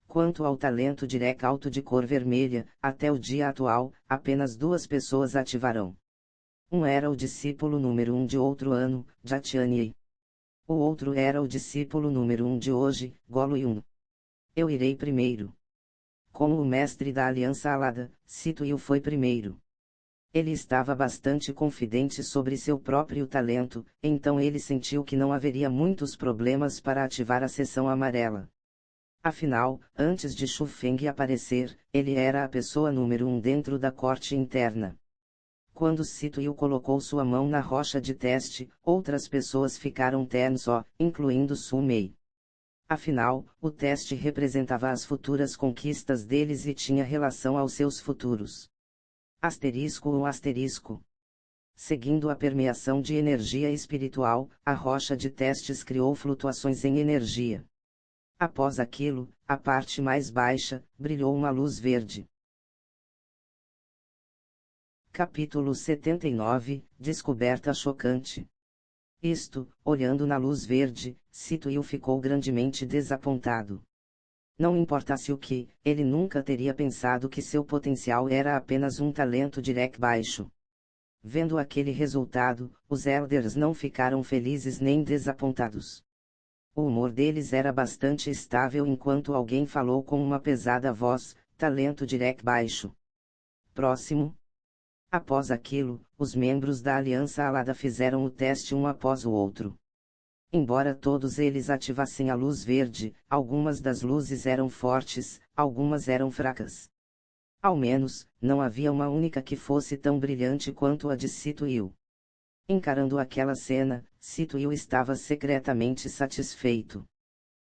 Quanto ao talento direct alto de cor vermelha, até o dia atual, apenas 2 pessoas ativarão. Um era o discípulo número 1 de outro ano, Jatiani. O outro era o discípulo número 1 de hoje, Golo Yun. Eu irei primeiro. Como o mestre da Aliança Alada, Situil foi primeiro. Ele estava bastante confidente sobre seu próprio talento, então ele sentiu que não haveria muitos problemas para ativar a seção amarela. Afinal, antes de Xu Feng aparecer, ele era a pessoa número 1 dentro da corte interna. Quando Situil colocou sua mão na rocha de teste, outras pessoas ficaram tenso, incluindo Su Mei. Afinal, o teste representava as futuras conquistas deles e tinha relação aos seus futuros. Asterisco ou asterisco. Seguindo a permeação de energia espiritual, a rocha de testes criou flutuações em energia. Após aquilo, a parte mais baixa, brilhou uma luz verde. Capítulo 79, Descoberta chocante. Olhando na luz verde, Situil ficou grandemente desapontado. Não importasse o que, ele nunca teria pensado que seu potencial era apenas um talento direct baixo. Vendo aquele resultado, os elders não ficaram felizes nem desapontados. O humor deles era bastante estável enquanto alguém falou com uma pesada voz, talento direct baixo. Próximo. Após aquilo, os membros da Aliança Alada fizeram o teste um após o outro. Embora todos eles ativassem a luz verde, algumas das luzes eram fortes, algumas eram fracas. Ao menos, não havia uma única que fosse tão brilhante quanto a de Situil. Encarando aquela cena, Situil estava secretamente satisfeito.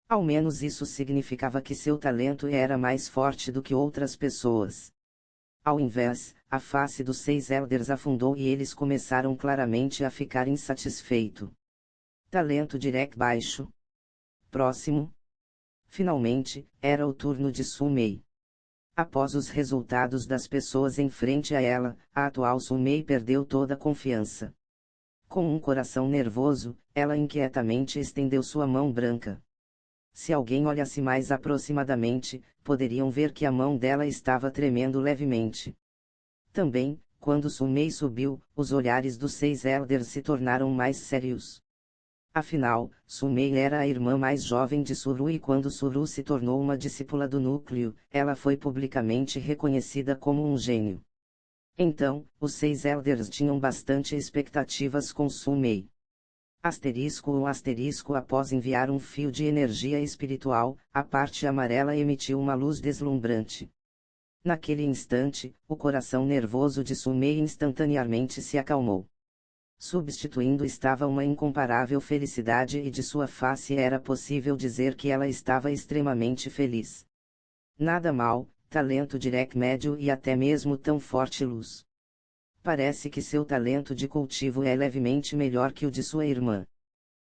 Ao menos isso significava que seu talento era mais forte do que outras pessoas. Ao invés, a face dos 6 elders afundou e eles começaram claramente a ficar insatisfeitos. Talento direct baixo. Próximo. Finalmente, era o turno de Su Mei. Após os resultados das pessoas em frente a ela, a atual Su Mei perdeu toda a confiança. Com um coração nervoso, ela inquietamente estendeu sua mão branca. Se alguém olhasse mais aproximadamente, poderiam ver que a mão dela estava tremendo levemente. Também, quando Su Mei subiu, os olhares dos 6 elders se tornaram mais sérios. Afinal, Su Mei era a irmã mais jovem de Suru e quando Suru se tornou uma discípula do núcleo, ela foi publicamente reconhecida como um gênio. Então, os 6 elders tinham bastante expectativas com Su Mei. Asterisco após enviar um fio de energia espiritual, a parte amarela emitiu uma luz deslumbrante. Naquele instante, o coração nervoso de Su Mei instantaneamente se acalmou. Substituindo estava uma incomparável felicidade e de sua face era possível dizer que ela estava extremamente feliz. Nada mal, talento direct médio e até mesmo tão forte luz. Parece que seu talento de cultivo é levemente melhor que o de sua irmã.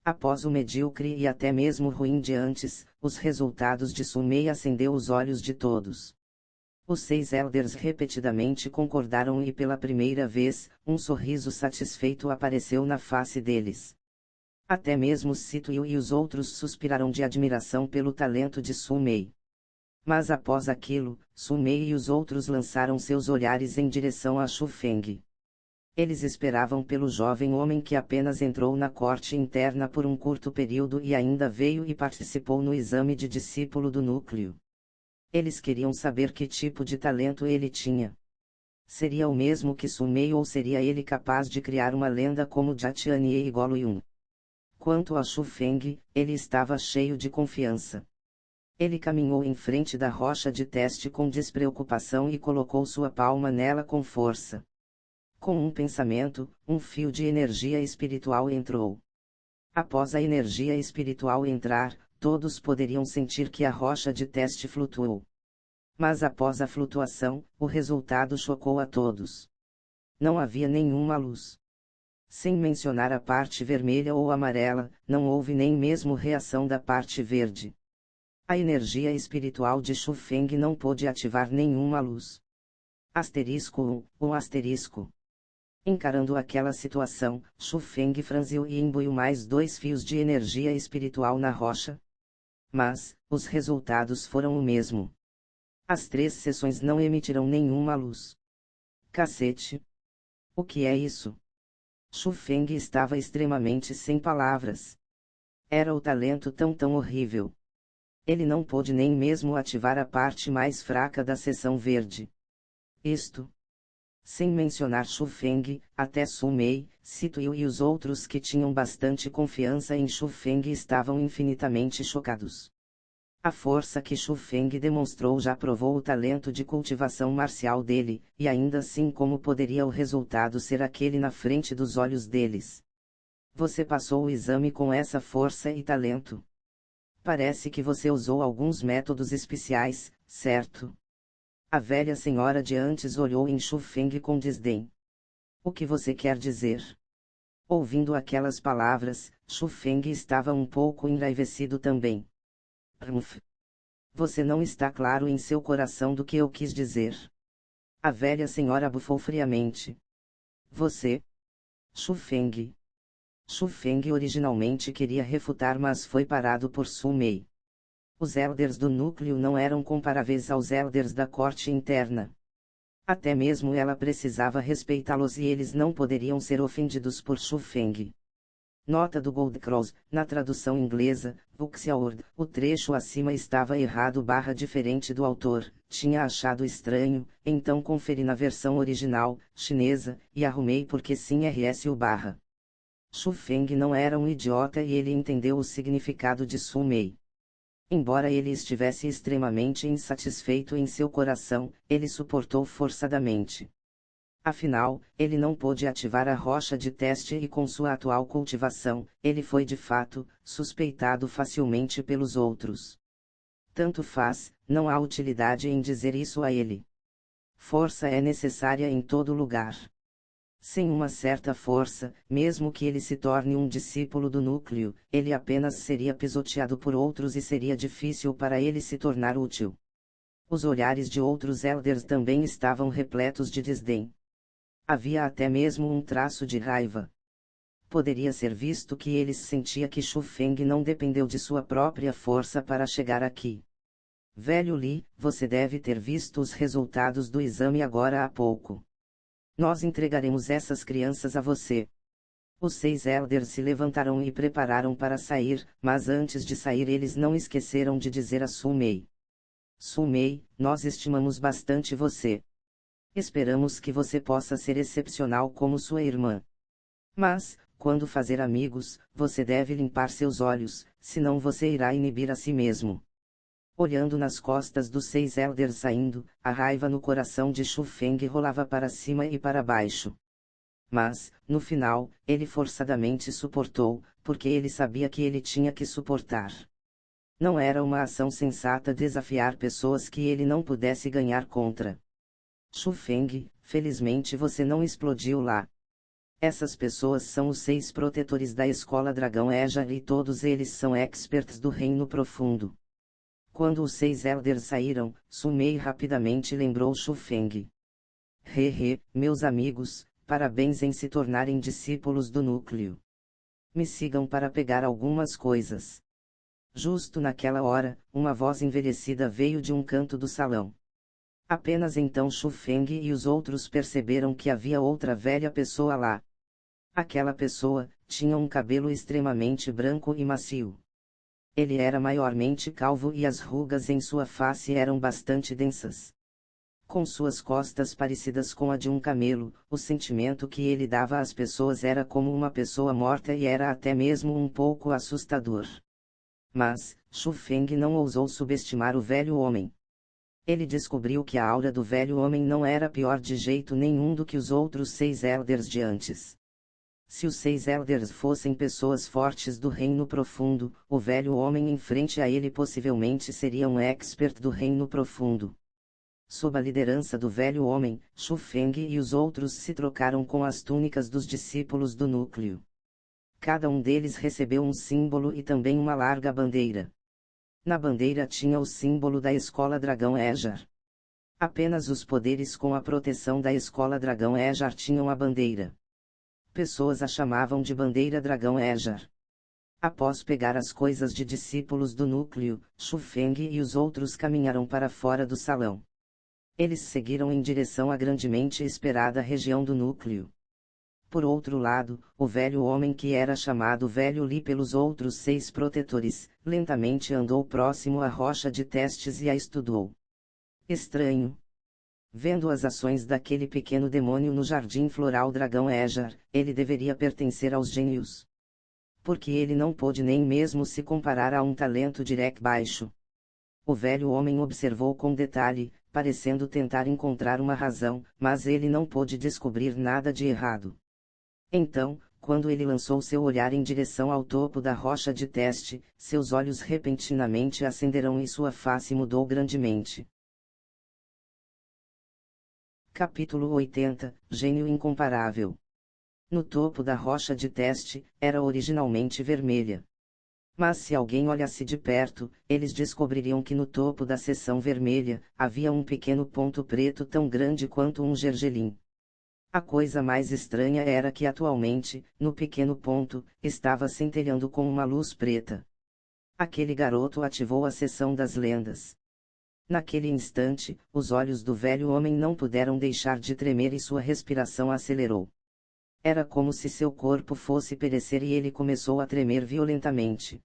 Após o medíocre e até mesmo ruim de antes, os resultados de Su Mei acendeu os olhos de todos. Os 6 elders repetidamente concordaram e pela primeira vez, um sorriso satisfeito apareceu na face deles. Até mesmo Situyu e os outros suspiraram de admiração pelo talento de Su Mei. Mas após aquilo, Su Mei e os outros lançaram seus olhares em direção a Shu Feng. Eles esperavam pelo jovem homem que apenas entrou na corte interna por um curto período e ainda veio e participou no exame de discípulo do núcleo. Eles queriam saber que tipo de talento ele tinha. Seria o mesmo que Su Mei ou seria ele capaz de criar uma lenda como Jatianie e Goluyun? Quanto a Shu Feng, ele estava cheio de confiança. Ele caminhou em frente da rocha de teste com despreocupação e colocou sua palma nela com força. Com um pensamento, um fio de energia espiritual entrou. Após a energia espiritual entrar, todos poderiam sentir que a rocha de teste flutuou. Mas após a flutuação, o resultado chocou a todos. Não havia nenhuma luz. Sem mencionar a parte vermelha ou amarela, não houve nem mesmo reação da parte verde. A energia espiritual de Shu Feng não pôde ativar nenhuma luz. Asterisco 1, asterisco. Encarando aquela situação, Shu Feng franziu e imbuiu mais 2 fios de energia espiritual na rocha. Mas, os resultados foram o mesmo. As 3 seções não emitiram nenhuma luz. Cacete! O que é isso? Shu Feng estava extremamente sem palavras. Era o talento tão horrível. Ele não pôde nem mesmo ativar a parte mais fraca da seção verde. Isto. Sem mencionar Shu Feng, até Su Mei, Situyu e os outros que tinham bastante confiança em Shu Feng estavam infinitamente chocados. A força que Shu Feng demonstrou já provou o talento de cultivação marcial dele, e ainda assim como poderia o resultado ser aquele na frente dos olhos deles? Você passou o exame com essa força e talento. Parece que você usou alguns métodos especiais, certo? A velha senhora de antes olhou em Shu Feng com desdém. O que você quer dizer? Ouvindo aquelas palavras, Shu Feng estava um pouco enraivecido também. Você não está claro em seu coração do que eu quis dizer. A velha senhora bufou friamente. Você? Shu Feng. Shu Feng originalmente queria refutar, mas foi parado por Su Mei. Os elders do núcleo não eram comparáveis aos elders da corte interna. Até mesmo ela precisava respeitá-los e eles não poderiam ser ofendidos por Shu Feng. Nota do Goldcross, na tradução inglesa, Vuxiaord, o trecho acima estava errado / diferente do autor, tinha achado estranho, então conferi na versão original, chinesa, e arrumei porque sim rs o /. Shu Feng não era um idiota e ele entendeu o significado de Su Mei. Embora ele estivesse extremamente insatisfeito em seu coração, ele suportou forçadamente. Afinal, ele não pôde ativar a rocha de teste e com sua atual cultivação, ele foi de fato, suspeitado facilmente pelos outros. Tanto faz, não há utilidade em dizer isso a ele. Força é necessária em todo lugar. Sem uma certa força, mesmo que ele se torne um discípulo do núcleo, ele apenas seria pisoteado por outros e seria difícil para ele se tornar útil. Os olhares de outros elders também estavam repletos de desdém. Havia até mesmo um traço de raiva. Poderia ser visto que ele sentia que Shu Feng não dependeu de sua própria força para chegar aqui. Velho Li, você deve ter visto os resultados do exame agora há pouco. Nós entregaremos essas crianças a você. Os 6 elders se levantaram e prepararam para sair, mas antes de sair eles não esqueceram de dizer a Su Mei. Su Mei, nós estimamos bastante você. Esperamos que você possa ser excepcional como sua irmã. Mas, quando fazer amigos, você deve limpar seus olhos, senão você irá inibir a si mesmo. Olhando nas costas dos 6 elders saindo, a raiva no coração de Shu Feng rolava para cima e para baixo. Mas, no final, ele forçadamente suportou, porque ele sabia que ele tinha que suportar. Não era uma ação sensata desafiar pessoas que ele não pudesse ganhar contra. Shu Feng, felizmente você não explodiu lá. Essas pessoas são os 6 protetores da Escola Dragão Eja e todos eles são experts do Reino Profundo. Quando os 6 elders saíram, Su Mei rapidamente lembrou Shu Feng. Meus amigos, parabéns em se tornarem discípulos do núcleo. Me sigam para pegar algumas coisas. Justo naquela hora, uma voz envelhecida veio de um canto do salão. Apenas então Xu Feng e os outros perceberam que havia outra velha pessoa lá. Aquela pessoa tinha um cabelo extremamente branco e macio. Ele era maiormente calvo e as rugas em sua face eram bastante densas. Com suas costas parecidas com a de um camelo, o sentimento que ele dava às pessoas era como uma pessoa morta e era até mesmo um pouco assustador. Mas, Xu Feng não ousou subestimar o velho homem. Ele descobriu que a aura do velho homem não era pior de jeito nenhum do que os outros 6 elders de antes. Se os 6 elders fossem pessoas fortes do reino profundo, o velho homem em frente a ele possivelmente seria um expert do reino profundo. Sob a liderança do velho homem, Xu Feng e os outros se trocaram com as túnicas dos discípulos do núcleo. Cada um deles recebeu um símbolo e também uma larga bandeira. Na bandeira tinha o símbolo da Escola Dragão Ejar. Apenas os poderes com a proteção da Escola Dragão Ejar tinham a bandeira. Pessoas a chamavam de Bandeira Dragão Ejar. Após pegar as coisas de discípulos do núcleo, Xu Feng e os outros caminharam para fora do salão. Eles seguiram em direção à grandemente esperada região do núcleo. Por outro lado, o velho homem que era chamado Velho Li pelos outros 6 protetores, lentamente andou próximo à rocha de testes e a estudou. Estranho. Vendo as ações daquele pequeno demônio no jardim floral Dragão Ejar, ele deveria pertencer aos gênios. Porque ele não pôde nem mesmo se comparar a um talento direct baixo. O velho homem observou com detalhe, parecendo tentar encontrar uma razão, mas ele não pôde descobrir nada de errado. Então, quando ele lançou seu olhar em direção ao topo da rocha de teste, seus olhos repentinamente acenderam e sua face mudou grandemente. Capítulo 80 – Gênio Incomparável. No topo da rocha de teste, era originalmente vermelha. Mas se alguém olhasse de perto, eles descobririam que no topo da seção vermelha, havia um pequeno ponto preto tão grande quanto um gergelim. A coisa mais estranha era que atualmente, no pequeno ponto, estava centelhando com uma luz preta. Aquele garoto ativou a seção das lendas. Naquele instante, os olhos do velho homem não puderam deixar de tremer e sua respiração acelerou. Era como se seu corpo fosse perecer e ele começou a tremer violentamente.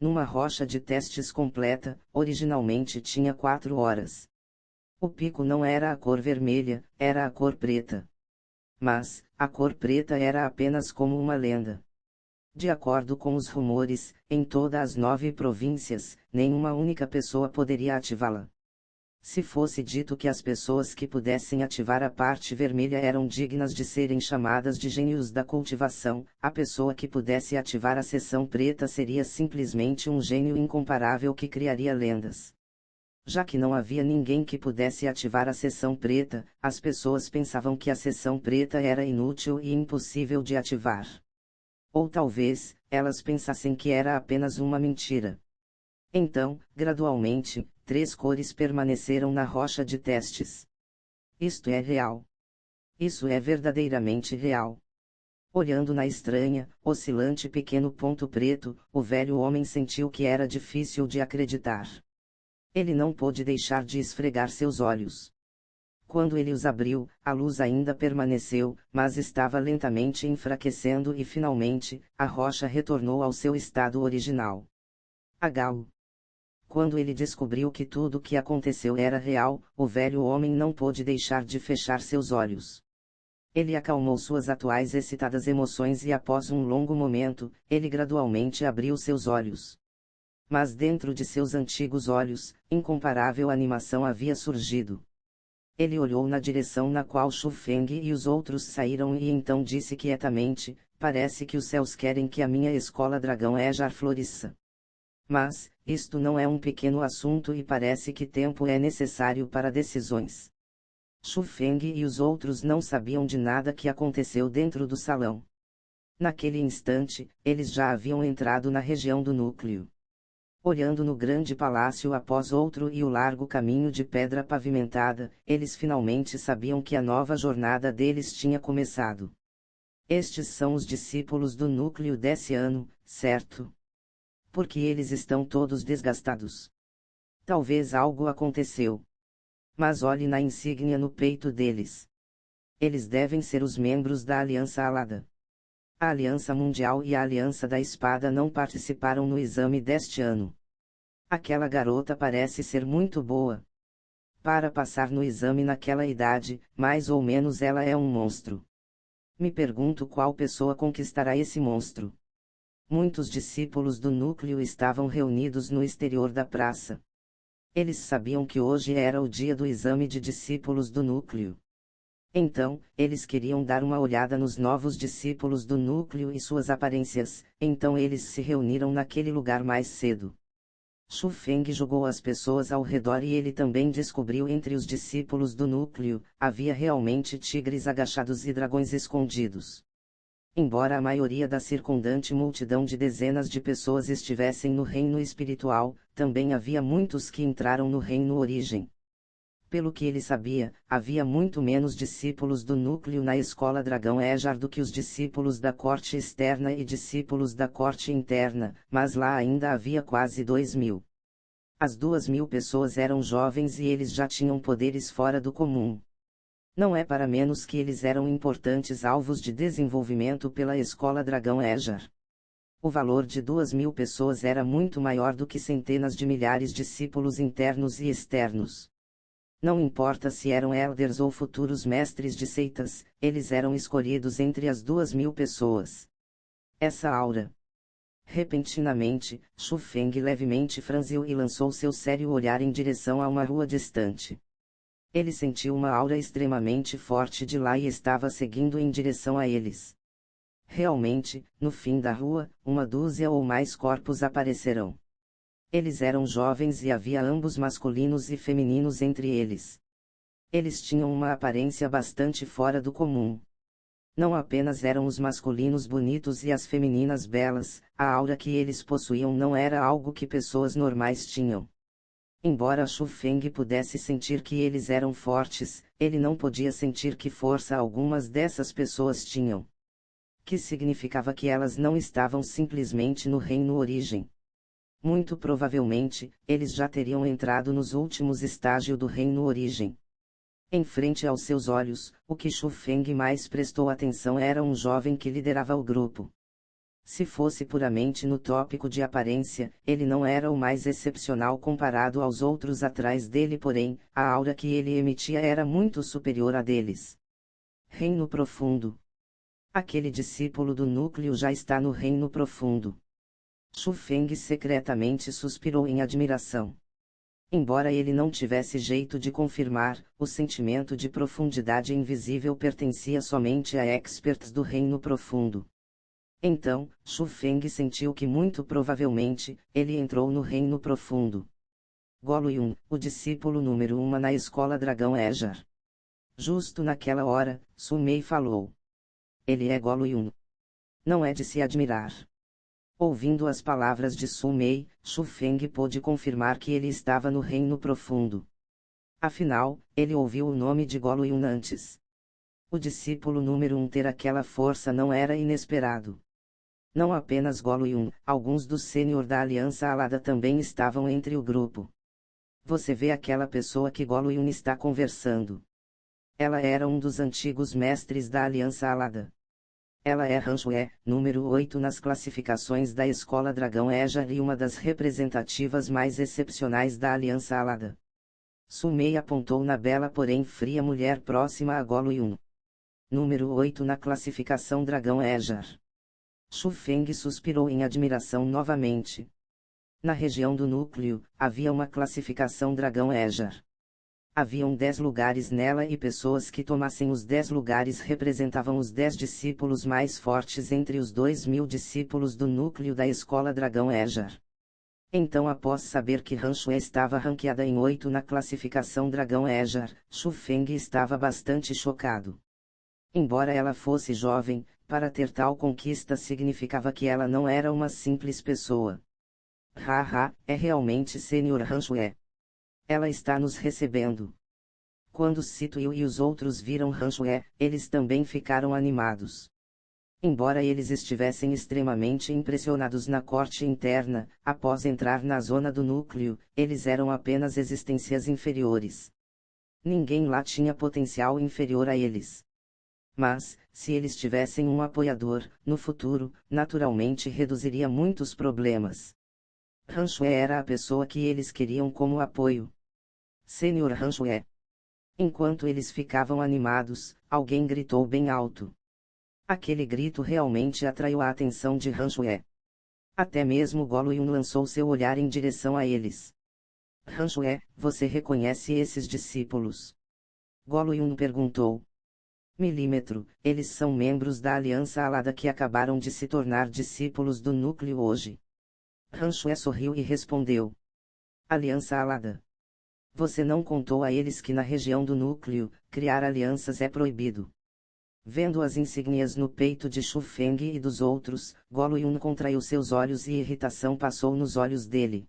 Numa rocha de testes completa, originalmente tinha 4 horas. O pico não era a cor vermelha, era a cor preta. Mas, a cor preta era apenas como uma lenda. De acordo com os rumores, em todas as 9 províncias, nenhuma única pessoa poderia ativá-la. Se fosse dito que as pessoas que pudessem ativar a parte vermelha eram dignas de serem chamadas de gênios da cultivação, a pessoa que pudesse ativar a seção preta seria simplesmente um gênio incomparável que criaria lendas. Já que não havia ninguém que pudesse ativar a seção preta, as pessoas pensavam que a seção preta era inútil e impossível de ativar. Ou talvez, elas pensassem que era apenas uma mentira. Então, gradualmente, 3 cores permaneceram na rocha de testes. Isto é real. Isso é verdadeiramente real. Olhando na estranha, oscilante pequeno ponto preto, o velho homem sentiu que era difícil de acreditar. Ele não pôde deixar de esfregar seus olhos. Quando ele os abriu, a luz ainda permaneceu, mas estava lentamente enfraquecendo e finalmente, a rocha retornou ao seu estado original. Agau. Quando ele descobriu que tudo o que aconteceu era real, o velho homem não pôde deixar de fechar seus olhos. Ele acalmou suas atuais excitadas emoções e após um longo momento, ele gradualmente abriu seus olhos. Mas dentro de seus antigos olhos, incomparável animação havia surgido. Ele olhou na direção na qual Xu Feng e os outros saíram e então disse quietamente, parece que os céus querem que a minha escola Dragão Ejar floresça. Mas, isto não é um pequeno assunto e parece que tempo é necessário para decisões. Xu Feng e os outros não sabiam de nada que aconteceu dentro do salão. Naquele instante, eles já haviam entrado na região do núcleo. Olhando no grande palácio após outro e o largo caminho de pedra pavimentada, eles finalmente sabiam que a nova jornada deles tinha começado. Estes são os discípulos do núcleo desse ano, certo? Porque eles estão todos desgastados. Talvez algo aconteceu. Mas olhe na insígnia no peito deles. Eles devem ser os membros da Aliança Alada. A Aliança Mundial e a Aliança da Espada não participaram no exame deste ano. Aquela garota parece ser muito boa. Para passar no exame naquela idade, mais ou menos ela é um monstro. Me pergunto qual pessoa conquistará esse monstro. Muitos discípulos do núcleo estavam reunidos no exterior da praça. Eles sabiam que hoje era o dia do exame de discípulos do núcleo. Então, eles queriam dar uma olhada nos novos discípulos do núcleo e suas aparências, então eles se reuniram naquele lugar mais cedo. Shu Feng julgou as pessoas ao redor e ele também descobriu entre os discípulos do núcleo, havia realmente tigres agachados e dragões escondidos. Embora a maioria da circundante multidão de dezenas de pessoas estivessem no reino espiritual, também havia muitos que entraram no reino origem. Pelo que ele sabia, havia muito menos discípulos do núcleo na escola Dragão Ejar do que os discípulos da corte externa e discípulos da corte interna, mas lá ainda havia quase 2.000. As 2.000 pessoas eram jovens e eles já tinham poderes fora do comum. Não é para menos que eles eram importantes alvos de desenvolvimento pela escola Dragão Ejar. O valor de 2.000 pessoas era muito maior do que centenas de milhares de discípulos internos e externos. Não importa se eram elders ou futuros mestres de seitas, eles eram escolhidos entre as 2.000 pessoas. Essa aura. Repentinamente, Shu Feng levemente franziu e lançou seu sério olhar em direção a uma rua distante. Ele sentiu uma aura extremamente forte de lá e estava seguindo em direção a eles. Realmente, no fim da rua, uma dúzia ou mais corpos aparecerão. Eles eram jovens e havia ambos masculinos e femininos entre eles. Eles tinham uma aparência bastante fora do comum. Não apenas eram os masculinos bonitos e as femininas belas, a aura que eles possuíam não era algo que pessoas normais tinham. Embora Shu Feng pudesse sentir que eles eram fortes, ele não podia sentir que força algumas dessas pessoas tinham. Que significava que elas não estavam simplesmente no reino origem. Muito provavelmente, eles já teriam entrado nos últimos estágios do reino origem. Em frente aos seus olhos, o que Shu Feng mais prestou atenção era um jovem que liderava o grupo. Se fosse puramente no tópico de aparência, ele não era o mais excepcional comparado aos outros atrás dele, porém, a aura que ele emitia era muito superior à deles. Reino Profundo. Aquele discípulo do núcleo já está no Reino Profundo. Shu Feng secretamente suspirou em admiração. Embora ele não tivesse jeito de confirmar, o sentimento de profundidade invisível pertencia somente a experts do Reino Profundo. Então, Shu Feng sentiu que muito provavelmente, ele entrou no Reino Profundo. Golo Yun, o discípulo número 1 na escola Dragão Ejar. Justo naquela hora, Su Mei falou. Ele é Golo Yun. Não é de se admirar. Ouvindo as palavras de Su Mei, Shu Feng pôde confirmar que ele estava no Reino Profundo. Afinal, ele ouviu o nome de Golo Yun antes. O discípulo número 1 ter aquela força não era inesperado. Não apenas Golo Yun, alguns dos sênior da Aliança Alada também estavam entre o grupo. Você vê aquela pessoa que Golo Yun está conversando. Ela era um dos antigos mestres da Aliança Alada. Ela é Han Shué, número 8 nas classificações da Escola Dragão Ejar e uma das representativas mais excepcionais da Aliança Alada. Su Mei apontou na bela porém fria mulher próxima a Golo Yun. Número 8 na classificação Dragão Ejar. Shu Feng suspirou em admiração novamente. Na região do núcleo, havia uma classificação Dragão Ejar. Haviam 10 lugares nela e pessoas que tomassem os 10 lugares representavam os 10 discípulos mais fortes entre os 2.000 discípulos do núcleo da escola Dragão Ejar. Então, após saber que Han Shué estava ranqueada em 8 na classificação Dragão Ejar, Shu Feng estava bastante chocado. Embora ela fosse jovem, para ter tal conquista significava que ela não era uma simples pessoa. Haha, é realmente Sr. Han Shué. Ela está nos recebendo. Quando Sito e os outros viram Han Shué, eles também ficaram animados. Embora eles estivessem extremamente impressionados na corte interna, após entrar na zona do núcleo, eles eram apenas existências inferiores. Ninguém lá tinha potencial inferior a eles. Mas, se eles tivessem um apoiador, no futuro, naturalmente reduziria muitos problemas. Rancho era a pessoa que eles queriam como apoio. Senhor Rancho. Enquanto eles ficavam animados, alguém gritou bem alto. Aquele grito realmente atraiu a atenção de Rancho. Até mesmo Gollum lançou seu olhar em direção a eles. Rancho, você reconhece esses discípulos? Gollum perguntou. Milímetro, eles são membros da Aliança Alada que acabaram de se tornar discípulos do núcleo hoje. Rancho sorriu e respondeu. Aliança Alada. Você não contou a eles que na região do núcleo, criar alianças é proibido. Vendo as insígnias no peito de Xu Feng e dos outros, Gollum contraiu seus olhos e irritação passou nos olhos dele.